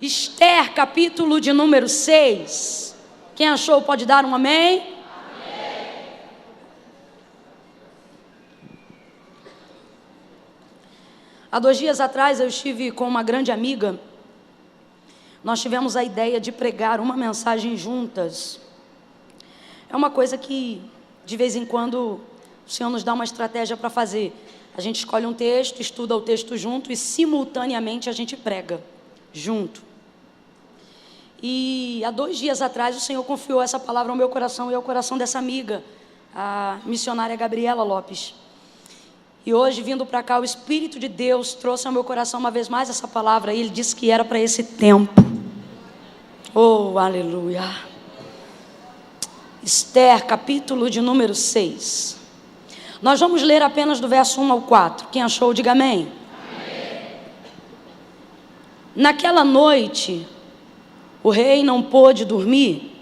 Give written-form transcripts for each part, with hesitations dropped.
Esther, capítulo de número 6. Quem achou pode dar um amém? Amém. Há 2 dias atrás eu estive com uma grande amiga. Nós tivemos a ideia de pregar uma mensagem juntas. É uma coisa que de vez em quando o Senhor nos dá uma estratégia para fazer. A gente escolhe um texto, estuda o texto junto e simultaneamente a gente prega junto. E há 2 dias atrás o Senhor confiou essa palavra ao meu coração e ao coração dessa amiga, a missionária Gabriela Lopes. E hoje, vindo para cá, o Espírito de Deus trouxe ao meu coração uma vez mais essa palavra e Ele disse que era para esse tempo. Oh, aleluia! Esther, capítulo de número 6. Nós vamos ler apenas do verso 1 ao 4. Quem achou, diga amém. Amém. Naquela noite, o rei não pôde dormir,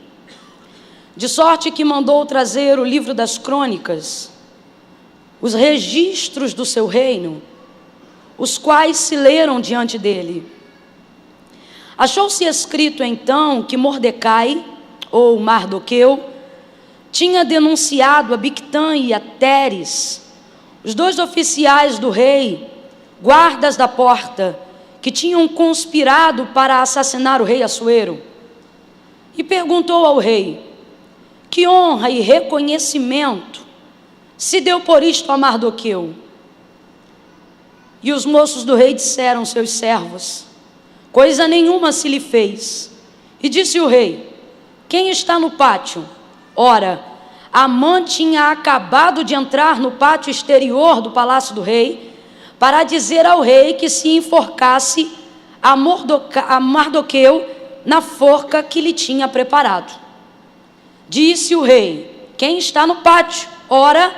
de sorte que mandou trazer o livro das crônicas, os registros do seu reino, os quais se leram diante dele. Achou-se escrito então que Mordecai, ou Mardoqueu, tinha denunciado a Bigtã e a Teres, os 2 oficiais do rei, guardas da porta, que tinham conspirado para assassinar o rei Assuero, e perguntou ao rei: que honra e reconhecimento se deu por isto a Mardoqueu? E os moços do rei disseram aos seus servos: coisa nenhuma se lhe fez. E disse o rei: quem está no pátio? Ora, Amã tinha acabado de entrar no pátio exterior do palácio do rei, para dizer ao rei que se enforcasse a Mardoqueu na forca que lhe tinha preparado. Disse o rei: quem está no pátio? Ora,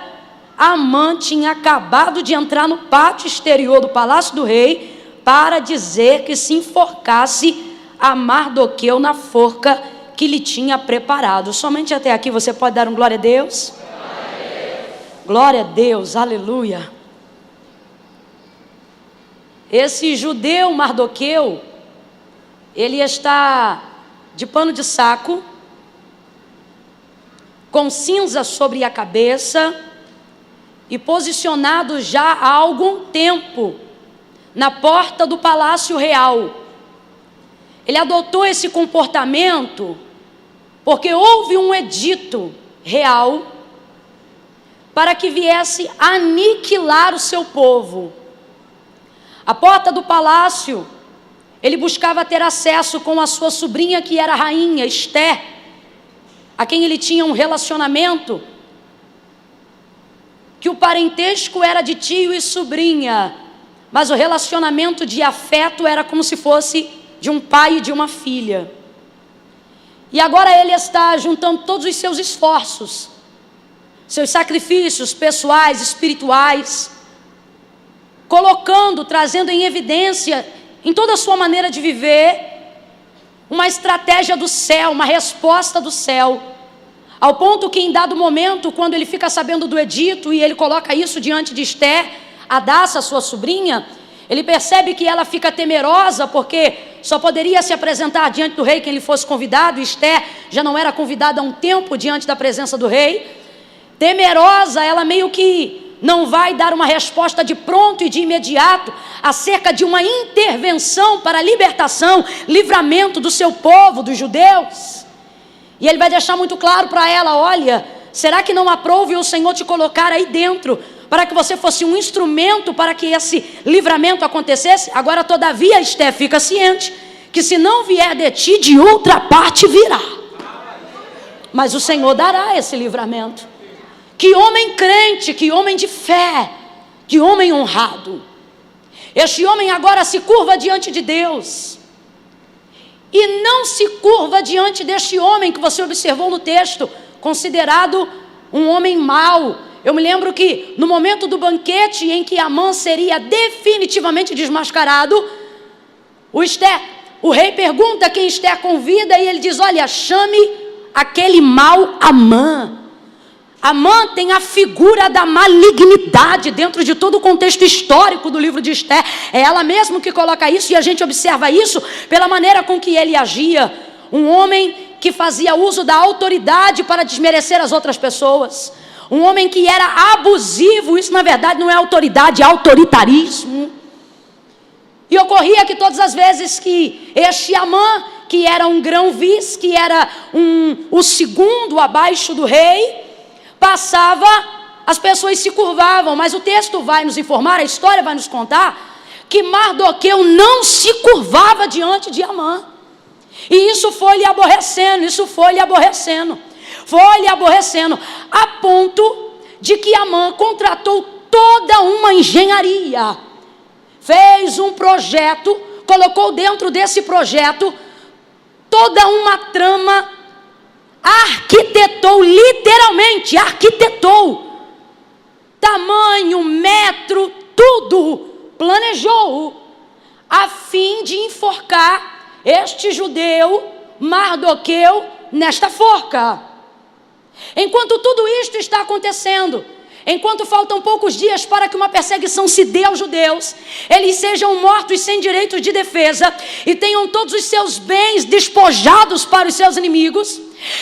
Amã tinha acabado de entrar no pátio exterior do palácio do rei, para dizer que se enforcasse a Mardoqueu na forca que lhe tinha preparado. Somente até aqui você pode dar um glória a Deus? Glória a Deus, glória a Deus, aleluia. Esse judeu Mardoqueu, ele está de pano de saco, com cinza sobre a cabeça e posicionado já há algum tempo na porta do palácio real. Ele adotou esse comportamento porque houve um edito real para que viesse aniquilar o seu povo. A porta do palácio, ele buscava ter acesso com a sua sobrinha, que era a rainha Esther, a quem ele tinha um relacionamento, que o parentesco era de tio e sobrinha, mas o relacionamento de afeto era como se fosse de um pai e de uma filha. E agora ele está juntando todos os seus esforços, seus sacrifícios pessoais, espirituais, colocando, trazendo em evidência, em toda a sua maneira de viver, uma estratégia do céu, uma resposta do céu, ao ponto que em dado momento, quando ele fica sabendo do edito e ele coloca isso diante de Esther, Hadassa, sua sobrinha, ele percebe que ela fica temerosa, porque só poderia se apresentar diante do rei quem ele fosse convidado, e Esther já não era convidada há um tempo diante da presença do rei. Temerosa, ela meio que não vai dar uma resposta de pronto e de imediato acerca de uma intervenção para a libertação, livramento do seu povo, dos judeus. E ele vai deixar muito claro para ela: olha, será que não aprove o Senhor te colocar aí dentro para que você fosse um instrumento para que esse livramento acontecesse? Agora, todavia, Esther, fica ciente que se não vier de ti, de outra parte virá. Mas o Senhor dará esse livramento. Que homem crente, que homem de fé, que homem honrado. Este homem agora se curva diante de Deus. E não se curva diante deste homem que você observou no texto, considerado um homem mau. Eu me lembro que no momento do banquete em que Amã seria definitivamente desmascarado, o rei pergunta quem Esther convida e ele diz: olha, chame aquele mau Amã. Amã tem a figura da malignidade dentro de todo o contexto histórico do livro de Esther. É ela mesma que coloca isso, e a gente observa isso pela maneira com que ele agia. Um homem que fazia uso da autoridade para desmerecer as outras pessoas. Um homem que era abusivo. Isso na verdade não é autoridade, é autoritarismo. E ocorria que todas as vezes que este Amã, que era um grão-viz, que era o segundo abaixo do rei, passava, as pessoas se curvavam. Mas o texto vai nos informar, a história vai nos contar, que Mardoqueu não se curvava diante de Amã. E isso foi lhe aborrecendo, foi lhe aborrecendo, a ponto de que Amã contratou toda uma engenharia, fez um projeto, colocou dentro desse projeto toda uma trama, arquitetou, literalmente arquitetou, tamanho, metro, tudo, planejou, a fim de enforcar este judeu, Mardoqueu, nesta forca. Enquanto tudo isto está acontecendo, enquanto faltam poucos dias para que uma perseguição se dê aos judeus, eles sejam mortos sem direito de defesa e tenham todos os seus bens despojados para os seus inimigos,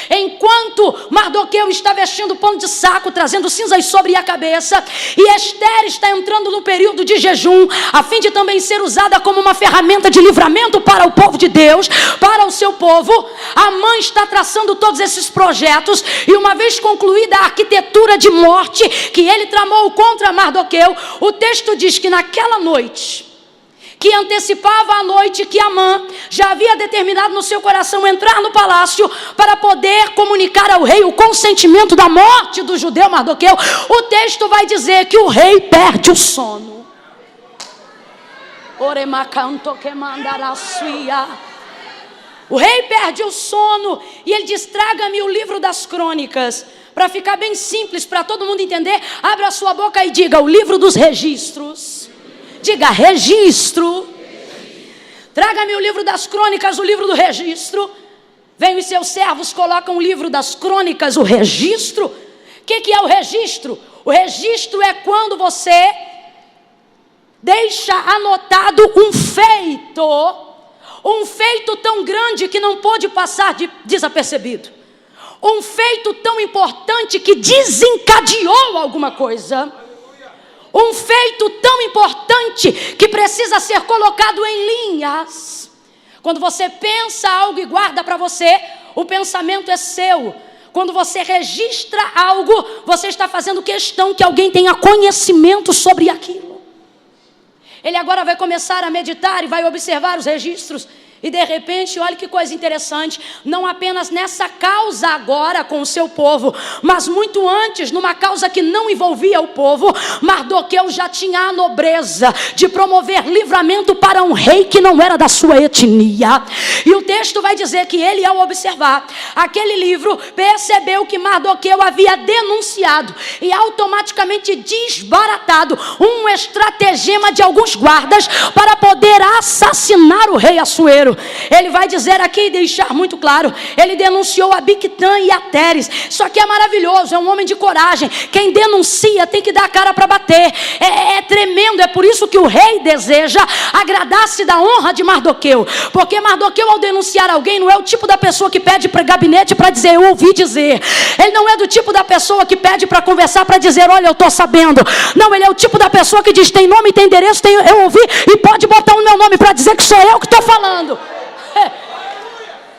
enquanto Mardoqueu está vestindo pano de saco, trazendo cinzas sobre a cabeça, e Ester está entrando no período de jejum, a fim de também ser usada como uma ferramenta de livramento para o povo de Deus, para o seu povo, Amã está traçando todos esses projetos, e uma vez concluída a arquitetura de morte que ele tramou contra Mardoqueu, o texto diz que naquela noite, que antecipava a noite que Amã já havia determinado no seu coração entrar no palácio para poder comunicar ao rei o consentimento da morte do judeu Mardoqueu, o texto vai dizer que o rei perde o sono. O rei perde o sono e ele diz: traga-me o livro das crônicas. Para ficar bem simples, para todo mundo entender, abra a sua boca e diga: o livro dos registros. Diga: registro. Traga-me o livro das crônicas, o livro do registro. Vem os seus servos, colocam o livro das crônicas, o registro. O que é o registro? O registro é quando você deixa anotado um feito tão grande que não pôde passar desapercebido. Um feito tão importante que desencadeou alguma coisa. Um feito tão importante que precisa ser colocado em linhas. Quando você pensa algo e guarda para você, o pensamento é seu. Quando você registra algo, você está fazendo questão que alguém tenha conhecimento sobre aquilo. Ele agora vai começar a meditar e vai observar os registros. E de repente, olha que coisa interessante, não apenas nessa causa agora com o seu povo, mas muito antes, numa causa que não envolvia o povo, Mardoqueu já tinha a nobreza de promover livramento para um rei que não era da sua etnia. E o texto vai dizer que ele, ao observar aquele livro, percebeu que Mardoqueu havia denunciado e automaticamente desbaratado um estratagema de alguns guardas para poder assassinar o rei Assuero. Ele vai dizer aqui e deixar muito claro, ele denunciou a Bigtã e a Teres. Isso aqui é maravilhoso, é um homem de coragem. Quem denuncia tem que dar a cara para bater. É tremendo, é por isso que o rei deseja agradar-se da honra de Mardoqueu, porque Mardoqueu, ao denunciar alguém, não é o tipo da pessoa que pede para gabinete para dizer: eu ouvi dizer. Ele não é do tipo da pessoa que pede para conversar para dizer: olha, eu estou sabendo. Não, ele é o tipo da pessoa que diz: tem nome, tem endereço, eu ouvi, e pode botar o meu nome para dizer que sou eu que estou falando.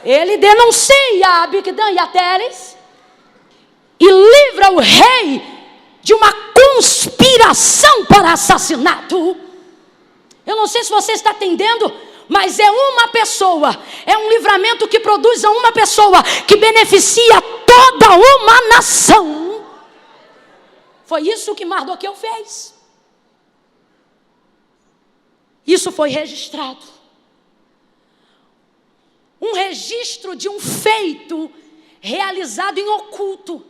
Ele denuncia a Bigtã e a Teres e livra o rei de uma conspiração para assassinato. Eu não sei se você está entendendo, mas é uma pessoa, é um livramento que produz a uma pessoa que beneficia toda uma nação. Foi isso que Mardoqueu fez. Isso foi registrado. Um registro de um feito realizado em oculto.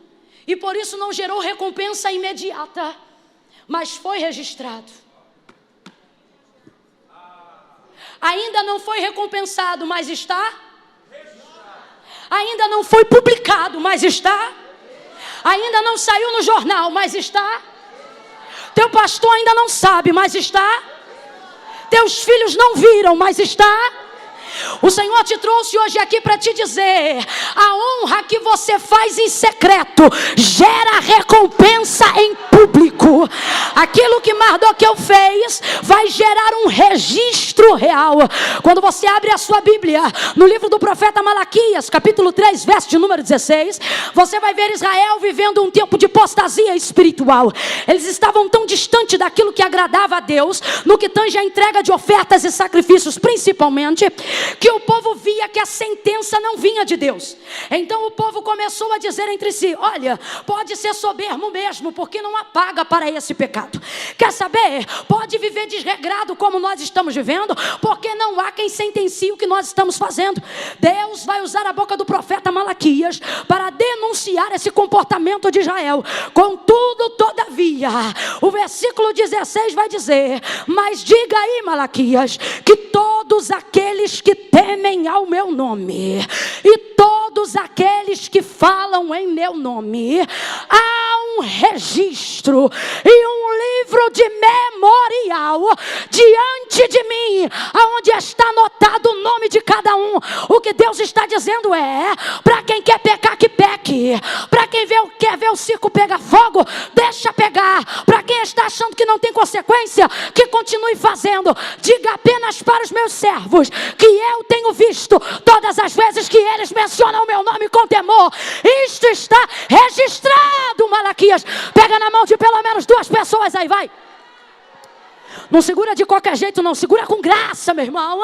E por isso não gerou recompensa imediata, mas foi registrado. Ainda não foi recompensado, mas está. Ainda não foi publicado, mas está. Ainda não saiu no jornal, mas está. Teu pastor ainda não sabe, mas está. Teus filhos não viram, mas está. O Senhor te trouxe hoje aqui para te dizer: a honra que você faz em secreto gera recompensa em público. Aquilo que Mardoqueu fez vai gerar um registro real. Quando você abre a sua Bíblia no livro do profeta Malaquias, capítulo 3, verso de número 16, você vai ver Israel vivendo um tempo de apostasia espiritual. Eles estavam tão distantes daquilo que agradava a Deus, no que tange a entrega de ofertas e sacrifícios principalmente, que o povo via que a sentença não vinha de Deus. Então o povo começou a dizer entre si: olha, pode ser soberbo mesmo, porque não há paga para esse pecado. Quer saber? Pode viver desregrado como nós estamos vivendo, porque não há quem sentencie o que nós estamos fazendo. Deus vai usar a boca do profeta Malaquias para denunciar esse comportamento de Israel. Contudo, todavia, o versículo 16 vai dizer: mas diga aí, Malaquias, que todos aqueles que temem ao meu nome e todos aqueles que falam em meu nome, há um registro e um livro de memorial diante de mim, aonde está anotado o nome de cada um. O que Deus está dizendo é: para quem quer pecar, que peque. Para quem quer ver o circo pegar fogo, deixa pegar. Para quem está achando que não tem consequência, que continue fazendo. Diga apenas para os meus servos que eu tenho visto todas as vezes que eles mencionam o meu nome com temor. Isto está registrado, Malaquias. Pega na mão de pelo menos 2 pessoas aí, vai. Não segura de qualquer jeito, não. Segura com graça, meu irmão.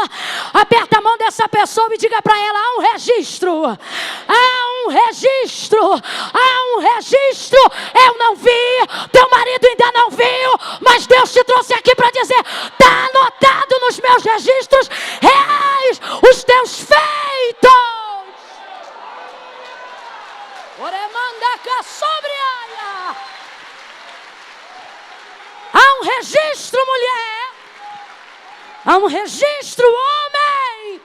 Aperta a mão dessa pessoa e diga para ela: há um registro. Há um registro. Há um registro. Eu não vi, teu marido ainda não viu, mas Deus te trouxe aqui para dizer: está anotado nos meus registros reais os teus feitos. Oremanda casobriaia. Há um registro, mulher. Há um registro, homem.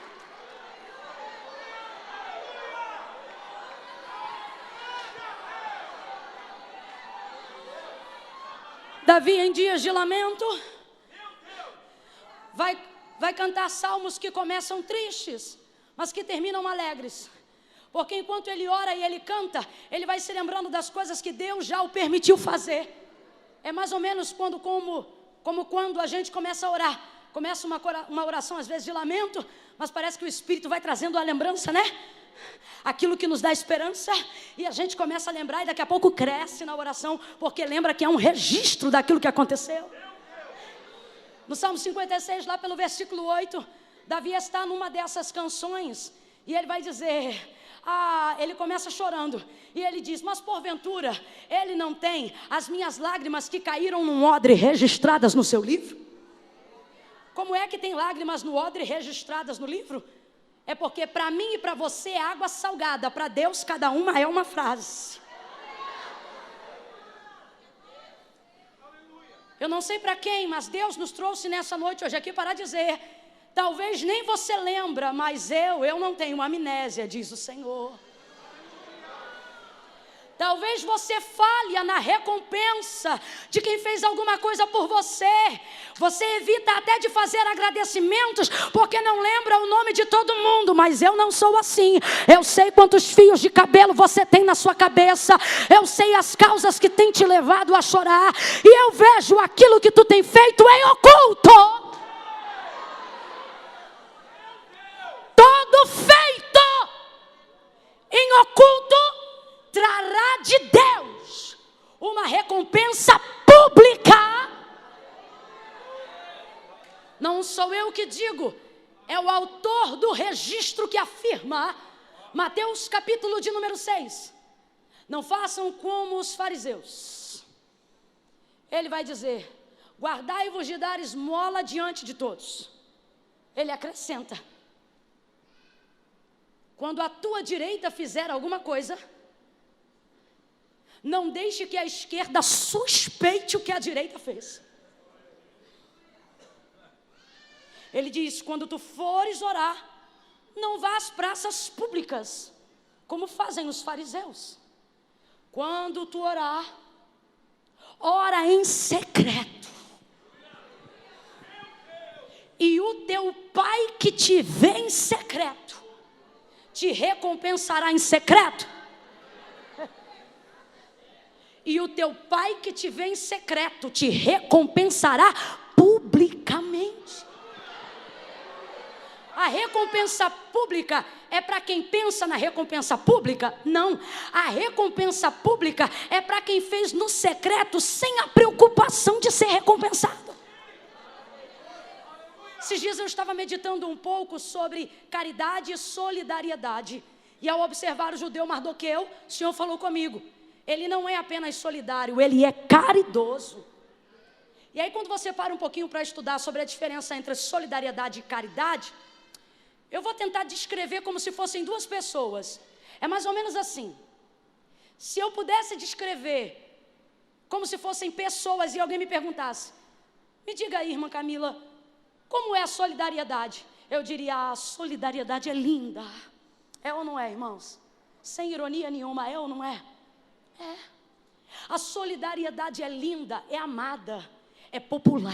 Davi, em dias de lamento, vai cantar salmos que começam tristes, mas que terminam alegres. Porque enquanto ele ora e ele canta, ele vai se lembrando das coisas que Deus já o permitiu fazer. É mais ou menos como quando a gente começa a orar. Começa uma oração às vezes de lamento, mas parece que o Espírito vai trazendo a lembrança, né? Aquilo que nos dá esperança, e a gente começa a lembrar e daqui a pouco cresce na oração, porque lembra que é um registro daquilo que aconteceu. No Salmo 56, lá pelo versículo 8, Davi está numa dessas canções e ele vai dizer... ele começa chorando e ele diz: mas porventura ele não tem as minhas lágrimas que caíram num odre registradas no seu livro? Como é que tem lágrimas no odre registradas no livro? É porque para mim e para você é água salgada, para Deus cada uma é uma frase. Eu não sei para quem, mas Deus nos trouxe nessa noite hoje aqui para dizer: talvez nem você lembra, mas eu não tenho amnésia, diz o Senhor. Talvez você falha na recompensa de quem fez alguma coisa por você. Você evita até de fazer agradecimentos porque não lembra o nome de todo mundo. Mas eu não sou assim. Eu sei quantos fios de cabelo você tem na sua cabeça. Eu sei as causas que tem te levado a chorar. E eu vejo aquilo que tu tem feito em oculto. Todo feito em oculto trará de Deus uma recompensa pública. Não sou eu que digo, é o autor do registro que afirma. Mateus capítulo de número 6. Não façam como os fariseus. Ele vai dizer: guardai-vos de dar esmola diante de todos. Ele acrescenta: quando a tua direita fizer alguma coisa, não deixe que a esquerda suspeite o que a direita fez. Ele diz: quando tu fores orar, não vá às praças públicas, como fazem os fariseus. Quando tu orar, ora em secreto. E o teu pai que te vê em secreto, te recompensará em secreto. E o teu pai que te vê em secreto, te recompensará publicamente. A recompensa pública é para quem pensa na recompensa pública? Não. A recompensa pública é para quem fez no secreto sem a preocupação de ser recompensado. Esses dias eu estava meditando um pouco sobre caridade e solidariedade. E ao observar o judeu Mardoqueu, o Senhor falou comigo. Ele não é apenas solidário, ele é caridoso. E aí quando você para um pouquinho para estudar sobre a diferença entre solidariedade e caridade, eu vou tentar descrever como se fossem duas pessoas. É mais ou menos assim. Se eu pudesse descrever como se fossem pessoas e alguém me perguntasse, me diga aí, irmã Camila, como é a solidariedade? Eu diria, a solidariedade é linda. É ou não é, irmãos? Sem ironia nenhuma, é ou não é? É. A solidariedade é linda, é amada, é popular,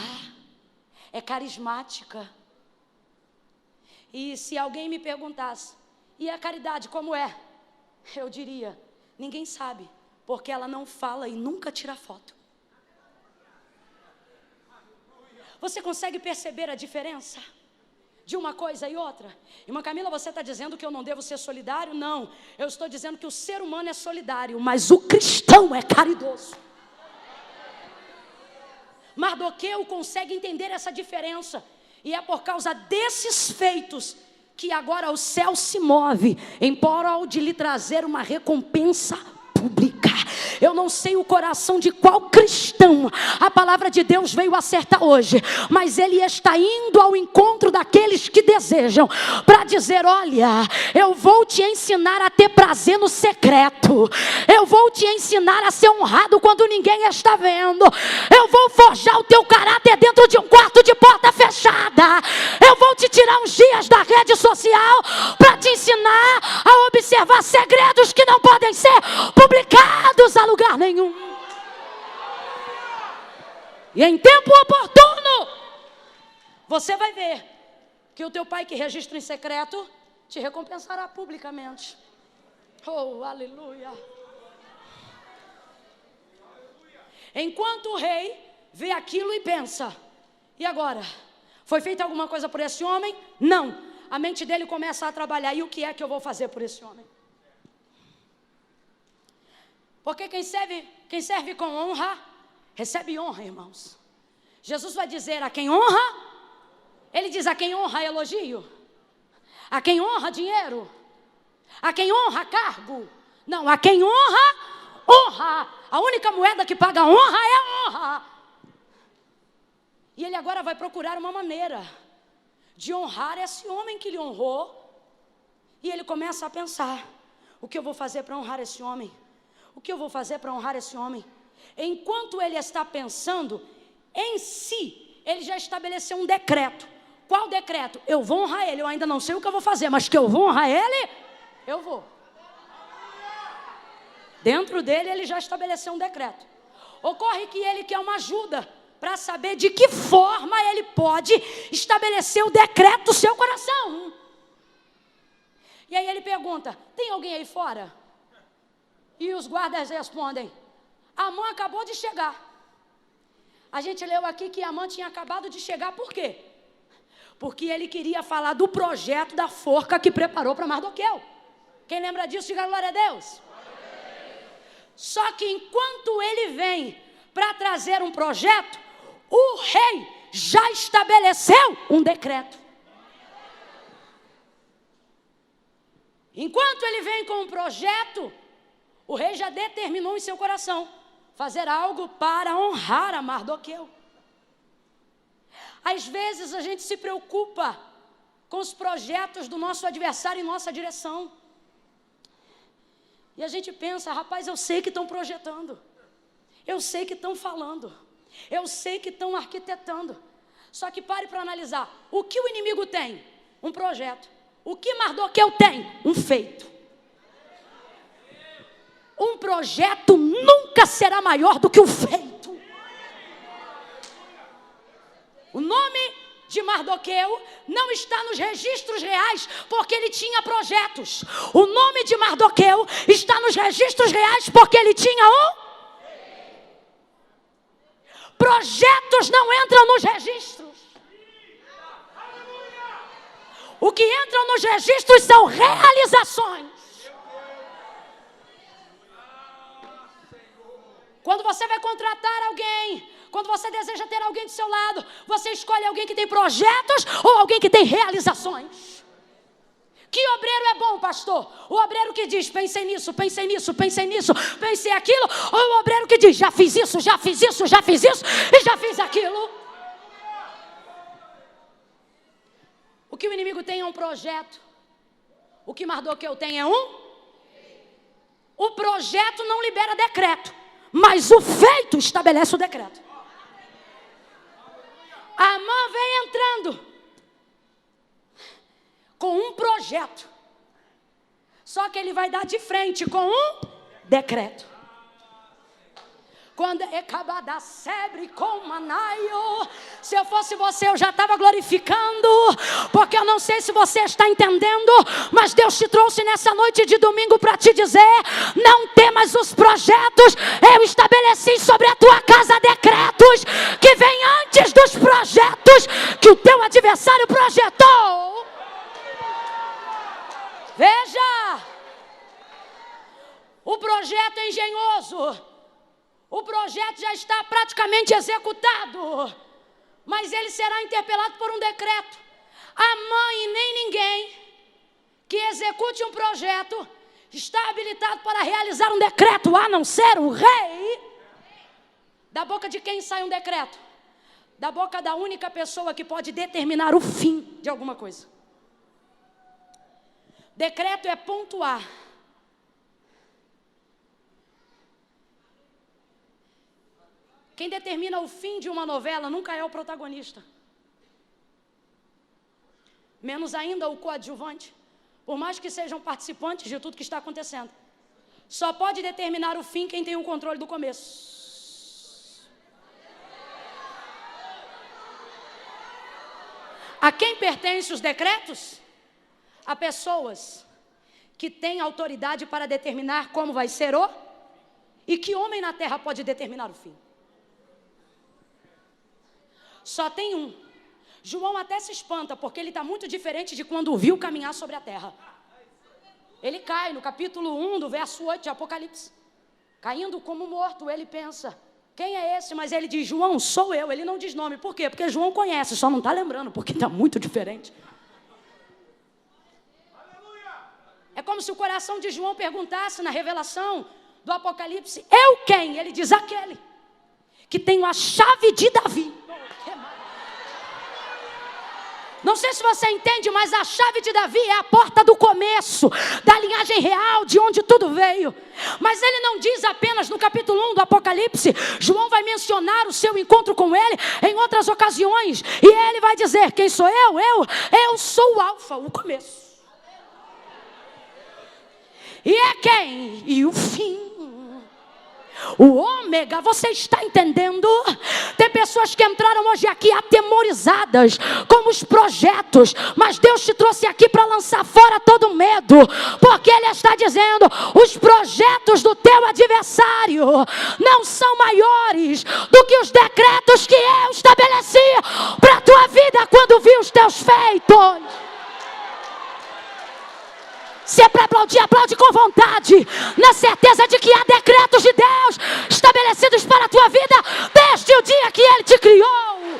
é carismática. E se alguém me perguntasse, e a caridade como é? Eu diria, ninguém sabe, porque ela não fala e nunca tira foto. Você consegue perceber a diferença de uma coisa e outra? Irmã Camila, você está dizendo que eu não devo ser solidário? Não, eu estou dizendo que o ser humano é solidário, mas o cristão é caridoso. Mardoqueu consegue entender essa diferença, e é por causa desses feitos que agora o céu se move em prol de lhe trazer uma recompensa pública. Eu não sei o coração de qual cristão a palavra de Deus veio acertar hoje, mas ele está indo ao encontro daqueles que desejam, para dizer, olha, eu vou te ensinar a ter prazer no secreto, eu vou te ensinar a ser honrado quando ninguém está vendo, eu vou forjar o teu caráter dentro de um quarto de porta fechada, eu vou te tirar uns dias da rede social para te ensinar a observar segredos que não podem ser publicados a lugar nenhum. E em tempo oportuno, você vai ver que o teu pai que registra em secreto te recompensará publicamente. Oh, aleluia. Enquanto o rei vê aquilo e pensa, e agora? Foi feita alguma coisa por esse homem? Não. A mente dele começa a trabalhar. E o que é que eu vou fazer por esse homem? Porque quem serve com honra, recebe honra, irmãos. Jesus vai dizer a quem honra, ele diz a quem honra elogio, a quem honra dinheiro, a quem honra cargo. Não, a quem honra, honra. A única moeda que paga honra é a honra. E ele agora vai procurar uma maneira de honrar esse homem que lhe honrou. E ele começa a pensar, o que eu vou fazer para honrar esse homem? O que eu vou fazer para honrar esse homem? Enquanto ele está pensando em si, ele já estabeleceu um decreto. Qual decreto? Eu vou honrar ele. Eu ainda não sei o que eu vou fazer, mas que eu vou honrar ele, eu vou. Dentro dele, ele já estabeleceu um decreto. Ocorre que ele quer uma ajuda para saber de que forma ele pode estabelecer o decreto do seu coração. E aí ele pergunta, tem alguém aí fora? E os guardas respondem, Amã acabou de chegar. A gente leu aqui que Amã tinha acabado de chegar, por quê? Porque ele queria falar do projeto da forca que preparou para Mardoqueu. Quem lembra disso, diga glória a Deus. Só que enquanto ele vem para trazer um projeto, o rei já estabeleceu um decreto. Enquanto ele vem com um projeto, o rei já determinou em seu coração fazer algo para honrar a Mardoqueu. Às vezes a gente se preocupa com os projetos do nosso adversário em nossa direção. E a gente pensa, rapaz, eu sei que estão projetando, eu sei que estão falando, eu sei que estão arquitetando. Só que pare para analisar, o que o inimigo tem? Um projeto. O que Mardoqueu tem? Um feito. Um projeto nunca será maior do que o feito. O nome de Mardoqueu não está nos registros reais, porque ele tinha projetos. O nome de Mardoqueu está nos registros reais, porque ele tinha projetos não entram nos registros. O que entram nos registros são realizações. Quando você vai contratar alguém, quando você deseja ter alguém do seu lado, você escolhe alguém que tem projetos ou alguém que tem realizações. Que obreiro é bom, pastor? O obreiro que diz, pensei nisso, pensei nisso, pensei nisso, pensei aquilo, ou o obreiro que diz, já fiz isso, já fiz isso, já fiz isso e já fiz aquilo. O que o inimigo tem é um projeto. O que Mardoqueu tem é O projeto não libera decreto, mas o feito estabelece o decreto. Amã vem entrando com um projeto, só que ele vai dar de frente com um decreto. Quando Ecabada sebre com Manaio, se eu fosse você, eu já estava glorificando, porque eu não sei se você está entendendo, mas Deus te trouxe nessa noite de domingo para te dizer: não temas os projetos, eu estabeleci sobre a tua casa decretos que vêm antes dos projetos que o teu adversário projetou. Veja, o projeto é engenhoso. O projeto já está praticamente executado, mas ele será interpelado por um decreto. Amã e nem ninguém que execute um projeto está habilitado para realizar um decreto, a não ser o rei. Da boca de quem sai um decreto? Da boca da única pessoa que pode determinar o fim de alguma coisa. Decreto é pontuar. Quem determina o fim de uma novela nunca é o protagonista. Menos ainda o coadjuvante. Por mais que sejam participantes de tudo que está acontecendo. Só pode determinar o fim quem tem o controle do começo. A quem pertencem os decretos? A pessoas que têm autoridade para determinar como vai ser e que homem na terra pode determinar o fim? Só tem um. João até se espanta, porque ele está muito diferente de quando o viu caminhar sobre a terra. Ele cai no capítulo 1 do verso 8 de Apocalipse. Caindo como morto, ele pensa, quem é esse? Mas ele diz, João, sou eu. Ele não diz nome, por quê? Porque João conhece, só não está lembrando, porque está muito diferente. É como se o coração de João perguntasse na revelação do Apocalipse, eu quem? Ele diz, aquele que tem a chave de Davi. Não sei se você entende, mas a chave de Davi é a porta do começo, da linhagem real, de onde tudo veio. Mas ele não diz apenas no capítulo 1 do Apocalipse. João vai mencionar o seu encontro com ele em outras ocasiões. E ele vai dizer, quem sou eu? Eu sou o alfa, o começo. E é quem? E o fim. O ômega, você está entendendo? Tem pessoas que entraram hoje aqui atemorizadas com os projetos, mas Deus te trouxe aqui para lançar fora todo medo, porque Ele está dizendo, os projetos do teu adversário não são maiores do que os decretos que eu estabeleci para a tua vida quando vi os teus feitos. Se é para aplaudir, aplaude com vontade, na certeza de que há decretos de Deus estabelecidos para a tua vida desde o dia que Ele te criou.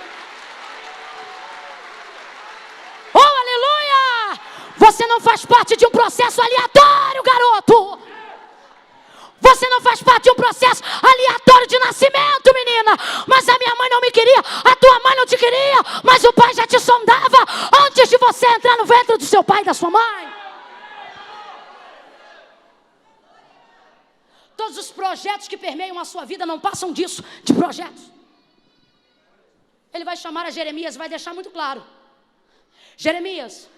Oh, aleluia! Você não faz parte de um processo aleatório, garoto. Você não faz parte de um processo aleatório de nascimento, menina. Mas a minha mãe não me queria, a tua mãe não te queria, mas o pai já te sondava antes de você entrar no ventre do seu pai e da sua mãe. Todos os projetos que permeiam a sua vida não passam disso, de projetos. Ele vai chamar a Jeremias, vai deixar muito claro. Jeremias,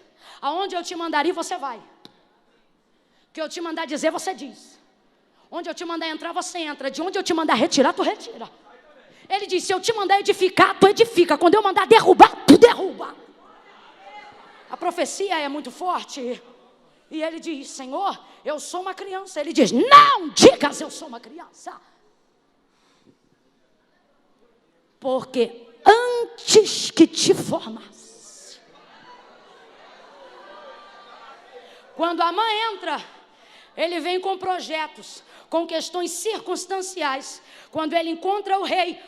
aonde eu te mandaria, você vai. O que eu te mandar dizer, você diz. Onde eu te mandar entrar, você entra. De onde eu te mandar retirar, tu retira. Ele diz, se eu te mandar edificar, tu edifica. Quando eu mandar derrubar, tu tu derruba. A profecia é muito forte. E ele diz: Senhor, eu sou uma criança. Ele diz: não digas eu sou uma criança. Porque antes que te formasse. Quando a mãe entra, ele vem com projetos, com questões circunstanciais. Quando ele encontra o rei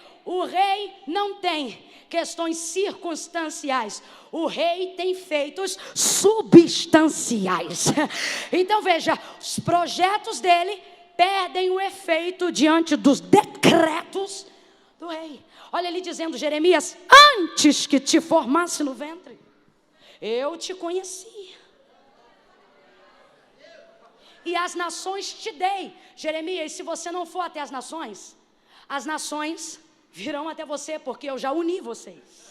não tem questões circunstanciais. O rei tem feitos substanciais. Então veja, os projetos dele perdem o efeito diante dos decretos do rei. Olha ele dizendo, Jeremias: antes que te formasse no ventre, eu te conheci. E as nações te dei. Jeremias, se você não for até as nações virão até você, porque eu já uni vocês.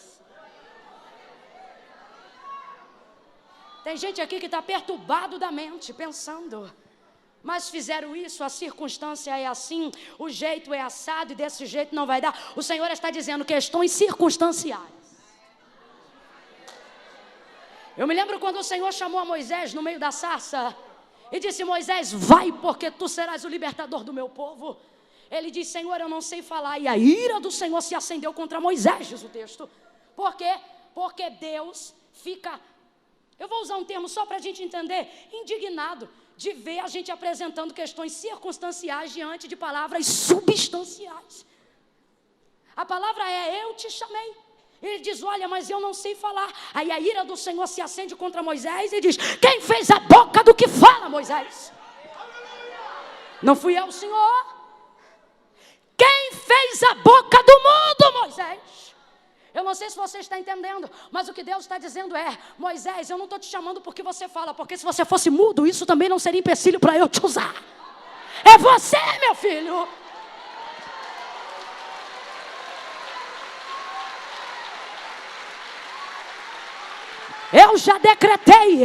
Tem gente aqui que está perturbado da mente, pensando: mas fizeram isso, a circunstância é assim, o jeito é assado e desse jeito não vai dar. O Senhor está dizendo questões circunstanciais. Eu me lembro quando o Senhor chamou a Moisés no meio da sarça e disse: Moisés, vai, porque tu serás o libertador do meu povo. Ele diz: Senhor, eu não sei falar. E a ira do Senhor se acendeu contra Moisés, diz o texto. Por quê? Porque Deus fica, eu vou usar um termo só para a gente entender, indignado de ver a gente apresentando questões circunstanciais diante de palavras substanciais. A palavra é: eu te chamei. Ele diz: olha, mas eu não sei falar. Aí a ira do Senhor se acende contra Moisés e diz: quem fez a boca do que fala, Moisés? Não fui eu, Senhor. Quem fez a boca do mundo, Moisés? Eu não sei se você está entendendo, mas o que Deus está dizendo é: Moisés, eu não estou te chamando porque você fala, porque se você fosse mudo, isso também não seria empecilho para eu te usar. É você, meu filho. Eu já decretei,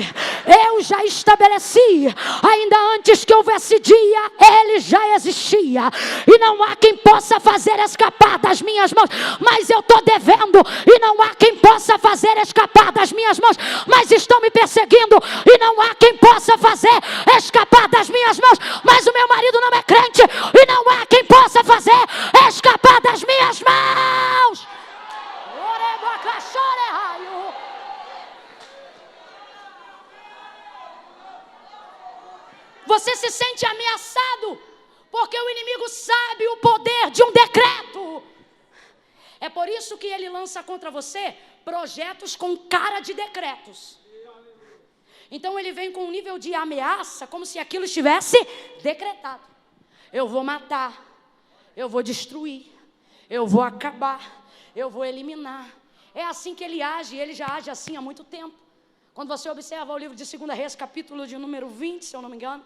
eu já estabeleci, ainda antes que houvesse dia, ele já existia, e não há quem possa fazer escapar das minhas mãos, mas eu estou devendo, e não há quem possa fazer escapar das minhas mãos, mas estão me perseguindo, e não há quem possa fazer escapar das minhas mãos, mas o meu marido não é crente, e não há quem possa fazer escapar das minhas mãos. Você se sente ameaçado porque o inimigo sabe o poder de um decreto. É por isso que ele lança contra você projetos com cara de decretos. Então ele vem com um nível de ameaça como se aquilo estivesse decretado. Eu vou matar, eu vou destruir, eu vou acabar, eu vou eliminar. É assim que ele age, ele já age assim há muito tempo. Quando você observa o livro de 2 Reis, capítulo de número 20, se eu não me engano,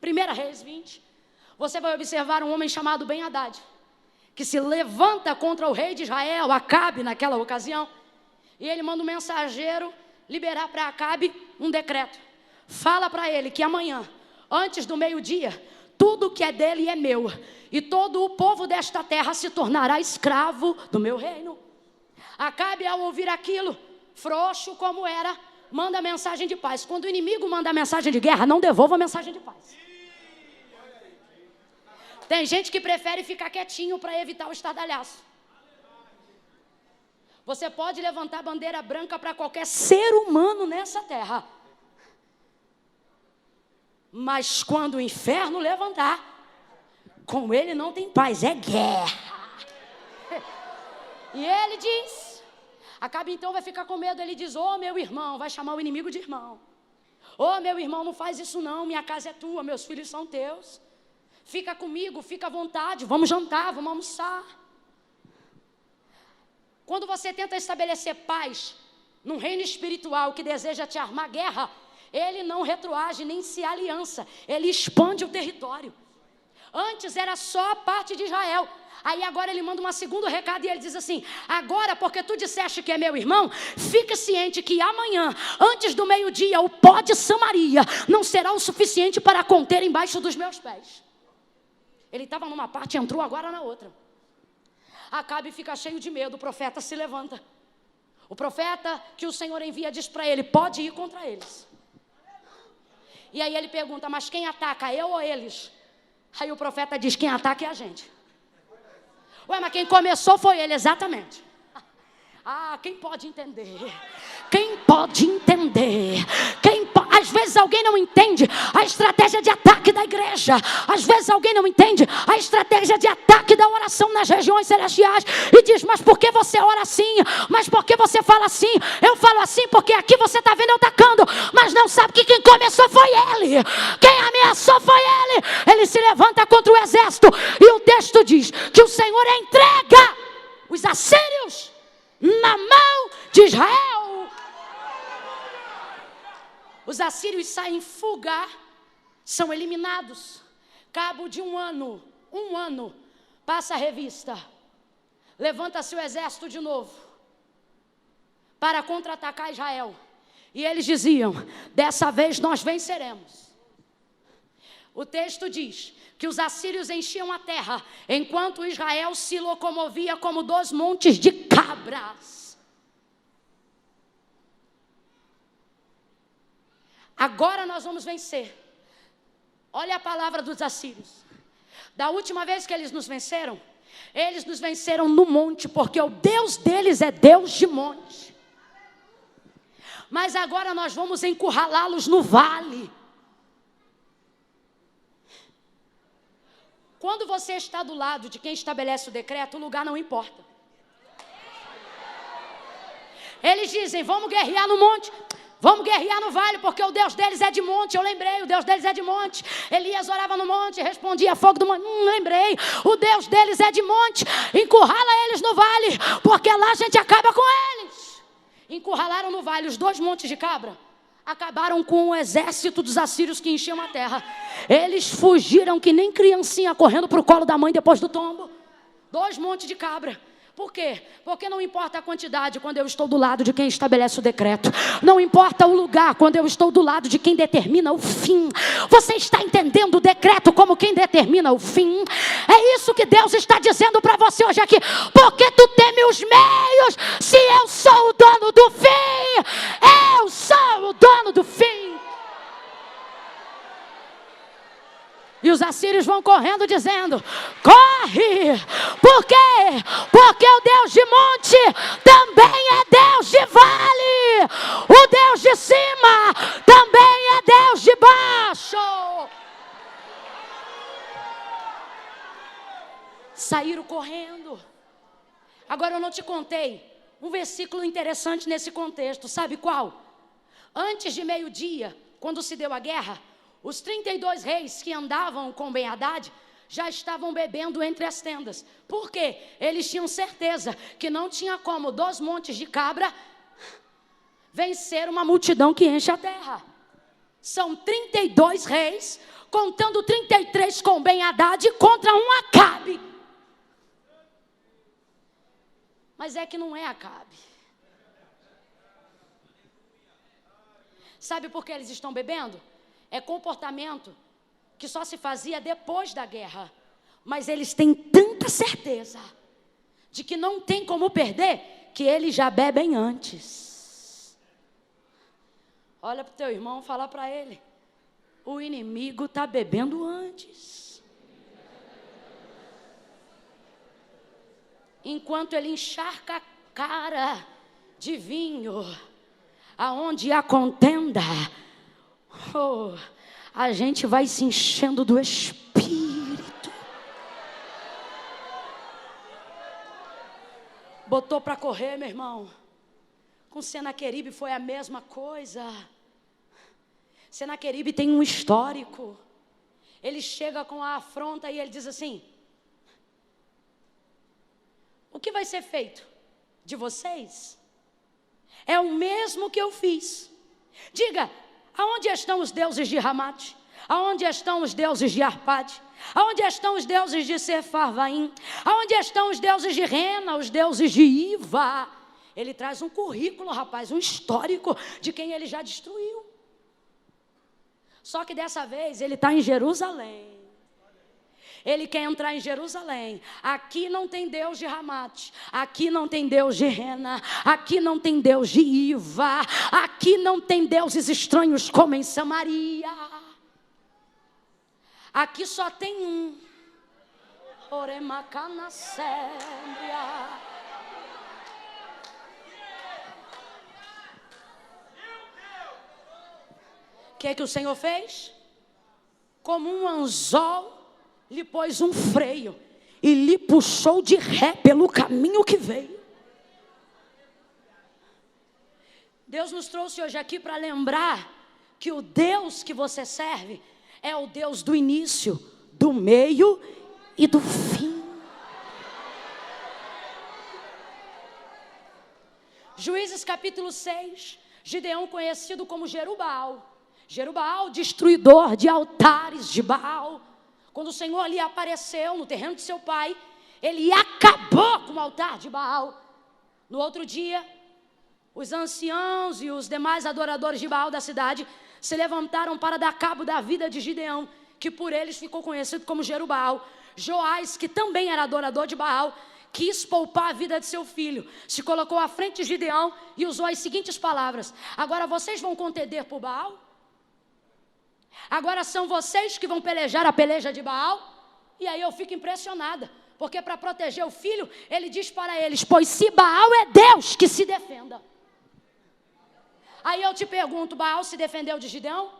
1 Reis 20, você vai observar um homem chamado Ben-Hadad, que se levanta contra o rei de Israel, Acabe, naquela ocasião, e ele manda um mensageiro liberar para Acabe um decreto. Fala para ele que amanhã, antes do meio-dia, tudo que é dele é meu, e todo o povo desta terra se tornará escravo do meu reino. Acabe, ao ouvir aquilo, frouxo como era, manda mensagem de paz. Quando o inimigo manda mensagem de guerra, não devolva a mensagem de paz. Tem gente que prefere ficar quietinho para evitar o estardalhaço. Você pode levantar bandeira branca para qualquer ser humano nessa terra, mas quando o inferno levantar, com ele não tem paz, é guerra. E ele diz, Acabe então vai ficar com medo. Ele diz: ô meu irmão, vai chamar o inimigo de irmão. Ô meu irmão, não faz isso não, minha casa é tua, meus filhos são teus. Fica comigo, fica à vontade, vamos jantar, vamos almoçar. Quando você tenta estabelecer paz num reino espiritual que deseja te armar guerra, ele não retroage nem se aliança, ele expande o território. Antes era só a parte de Israel. Aí agora ele manda um segundo recado e ele diz assim: agora, porque tu disseste que é meu irmão, fique ciente que amanhã, antes do meio-dia, o pó de Samaria não será o suficiente para conter embaixo dos meus pés. Ele estava numa parte e entrou agora na outra. Acabe fica cheio de medo, o profeta se levanta. O profeta que o Senhor envia diz para ele: pode ir contra eles. E aí ele pergunta: mas quem ataca, eu ou eles? Aí o profeta diz: quem ataca é a gente. Ué, mas quem começou foi ele, exatamente. Ah, quem pode entender? Quem pode entender? Às vezes alguém não entende a estratégia de ataque da igreja. Às vezes alguém não entende a estratégia de ataque da oração nas regiões celestiais. E diz: mas por que você ora assim? Mas por que você fala assim? Eu falo assim porque aqui você está vendo eu atacando. Mas não sabe que quem começou foi ele. Quem ameaçou foi ele. Ele se levanta contra o exército. E o texto diz que o Senhor entrega os assírios na mão de Israel. Os assírios saem em fuga, são eliminados. Cabo de um ano, passa a revista. Levanta-se o exército de novo para contra-atacar Israel. E eles diziam: dessa vez nós venceremos. O texto diz que os assírios enchiam a terra, enquanto Israel se locomovia como 2 montes de cabras. Agora nós vamos vencer. Olha a palavra dos assírios. Da última vez que eles nos venceram no monte, porque o Deus deles é Deus de monte. Mas agora nós vamos encurralá-los no vale. Quando você está do lado de quem estabelece o decreto, o lugar não importa. Eles dizem: vamos guerrear no monte. Vamos guerrear no vale, porque o Deus deles é de monte. Eu lembrei, o Deus deles é de monte. Elias orava no monte, respondia fogo do monte. Lembrei, o Deus deles é de monte. Encurrala eles no vale, porque lá a gente acaba com eles. Encurralaram no vale os 2 montes de cabra. Acabaram com o exército dos assírios que enchiam a terra. Eles fugiram que nem criancinha correndo para o colo da mãe depois do tombo. 2 montes de cabra. Por quê? Porque não importa a quantidade quando eu estou do lado de quem estabelece o decreto. Não importa o lugar quando eu estou do lado de quem determina o fim. Você está entendendo o decreto como quem determina o fim? É isso que Deus está dizendo para você hoje aqui. Porque tu teme os meios, se eu sou o dono do fim. Eu sou o dono do fim. E os assírios vão correndo dizendo: corre! Por quê? Porque o Deus de monte também é Deus de vale. O Deus de cima também é Deus de baixo. Saíram correndo. Agora eu não te contei um versículo interessante nesse contexto. Sabe qual? Antes de meio-dia, quando se deu a guerra, os 32 reis que andavam com Ben-Hadad já estavam bebendo entre as tendas. Por quê? Eles tinham certeza que não tinha como 2 montes de cabra vencer uma multidão que enche a terra. São 32 reis, contando 33 com Ben-Hadad contra um Acabe. Mas é que não é Acabe. Sabe por que eles estão bebendo? É comportamento que só se fazia depois da guerra. Mas eles têm tanta certeza de que não tem como perder, que eles já bebem antes. Olha para o teu irmão, fala para ele: o inimigo está bebendo antes. Enquanto ele encharca a cara de vinho, aonde há contenda, a gente vai se enchendo do Espírito. Botou para correr, meu irmão. Com Senaqueribe foi a mesma coisa. Senaqueribe tem um histórico. Ele chega com a afronta e ele diz assim: o que vai ser feito de vocês é o mesmo que eu fiz. Diga: aonde estão os deuses de Ramate? Aonde estão os deuses de Arpade? Aonde estão os deuses de Sefarvaim? Aonde estão os deuses de Rena, os deuses de Iva? Ele traz um currículo, rapaz, um histórico de quem ele já destruiu. Só que dessa vez ele está em Jerusalém. Ele quer entrar em Jerusalém. Aqui não tem Deus de Ramate, aqui não tem Deus de Rena, aqui não tem Deus de Iva, aqui não tem deuses estranhos como em Samaria. Aqui só tem um. Oremacana Sébria. O que é que o Senhor fez? Como um anzol, lhe pôs um freio e lhe puxou de ré pelo caminho que veio. Deus nos trouxe hoje aqui para lembrar que o Deus que você serve é o Deus do início, do meio e do fim. Juízes capítulo 6, Gideão conhecido como Jerubbaal. Jerubbaal, destruidor de altares de Baal. Quando o Senhor ali apareceu no terreno de seu pai, ele acabou com o altar de Baal. No outro dia, os anciãos e os demais adoradores de Baal da cidade se levantaram para dar cabo da vida de Gideão, que por eles ficou conhecido como Jerubbaal. Joás, que também era adorador de Baal, quis poupar a vida de seu filho, se colocou à frente de Gideão e usou as seguintes palavras: agora vocês vão contender por Baal? Agora são vocês que vão pelejar a peleja de Baal? E aí eu fico impressionada, porque para proteger o filho, ele diz para eles: pois se Baal é Deus, que se defenda. Aí eu te pergunto, Baal se defendeu de Gideão?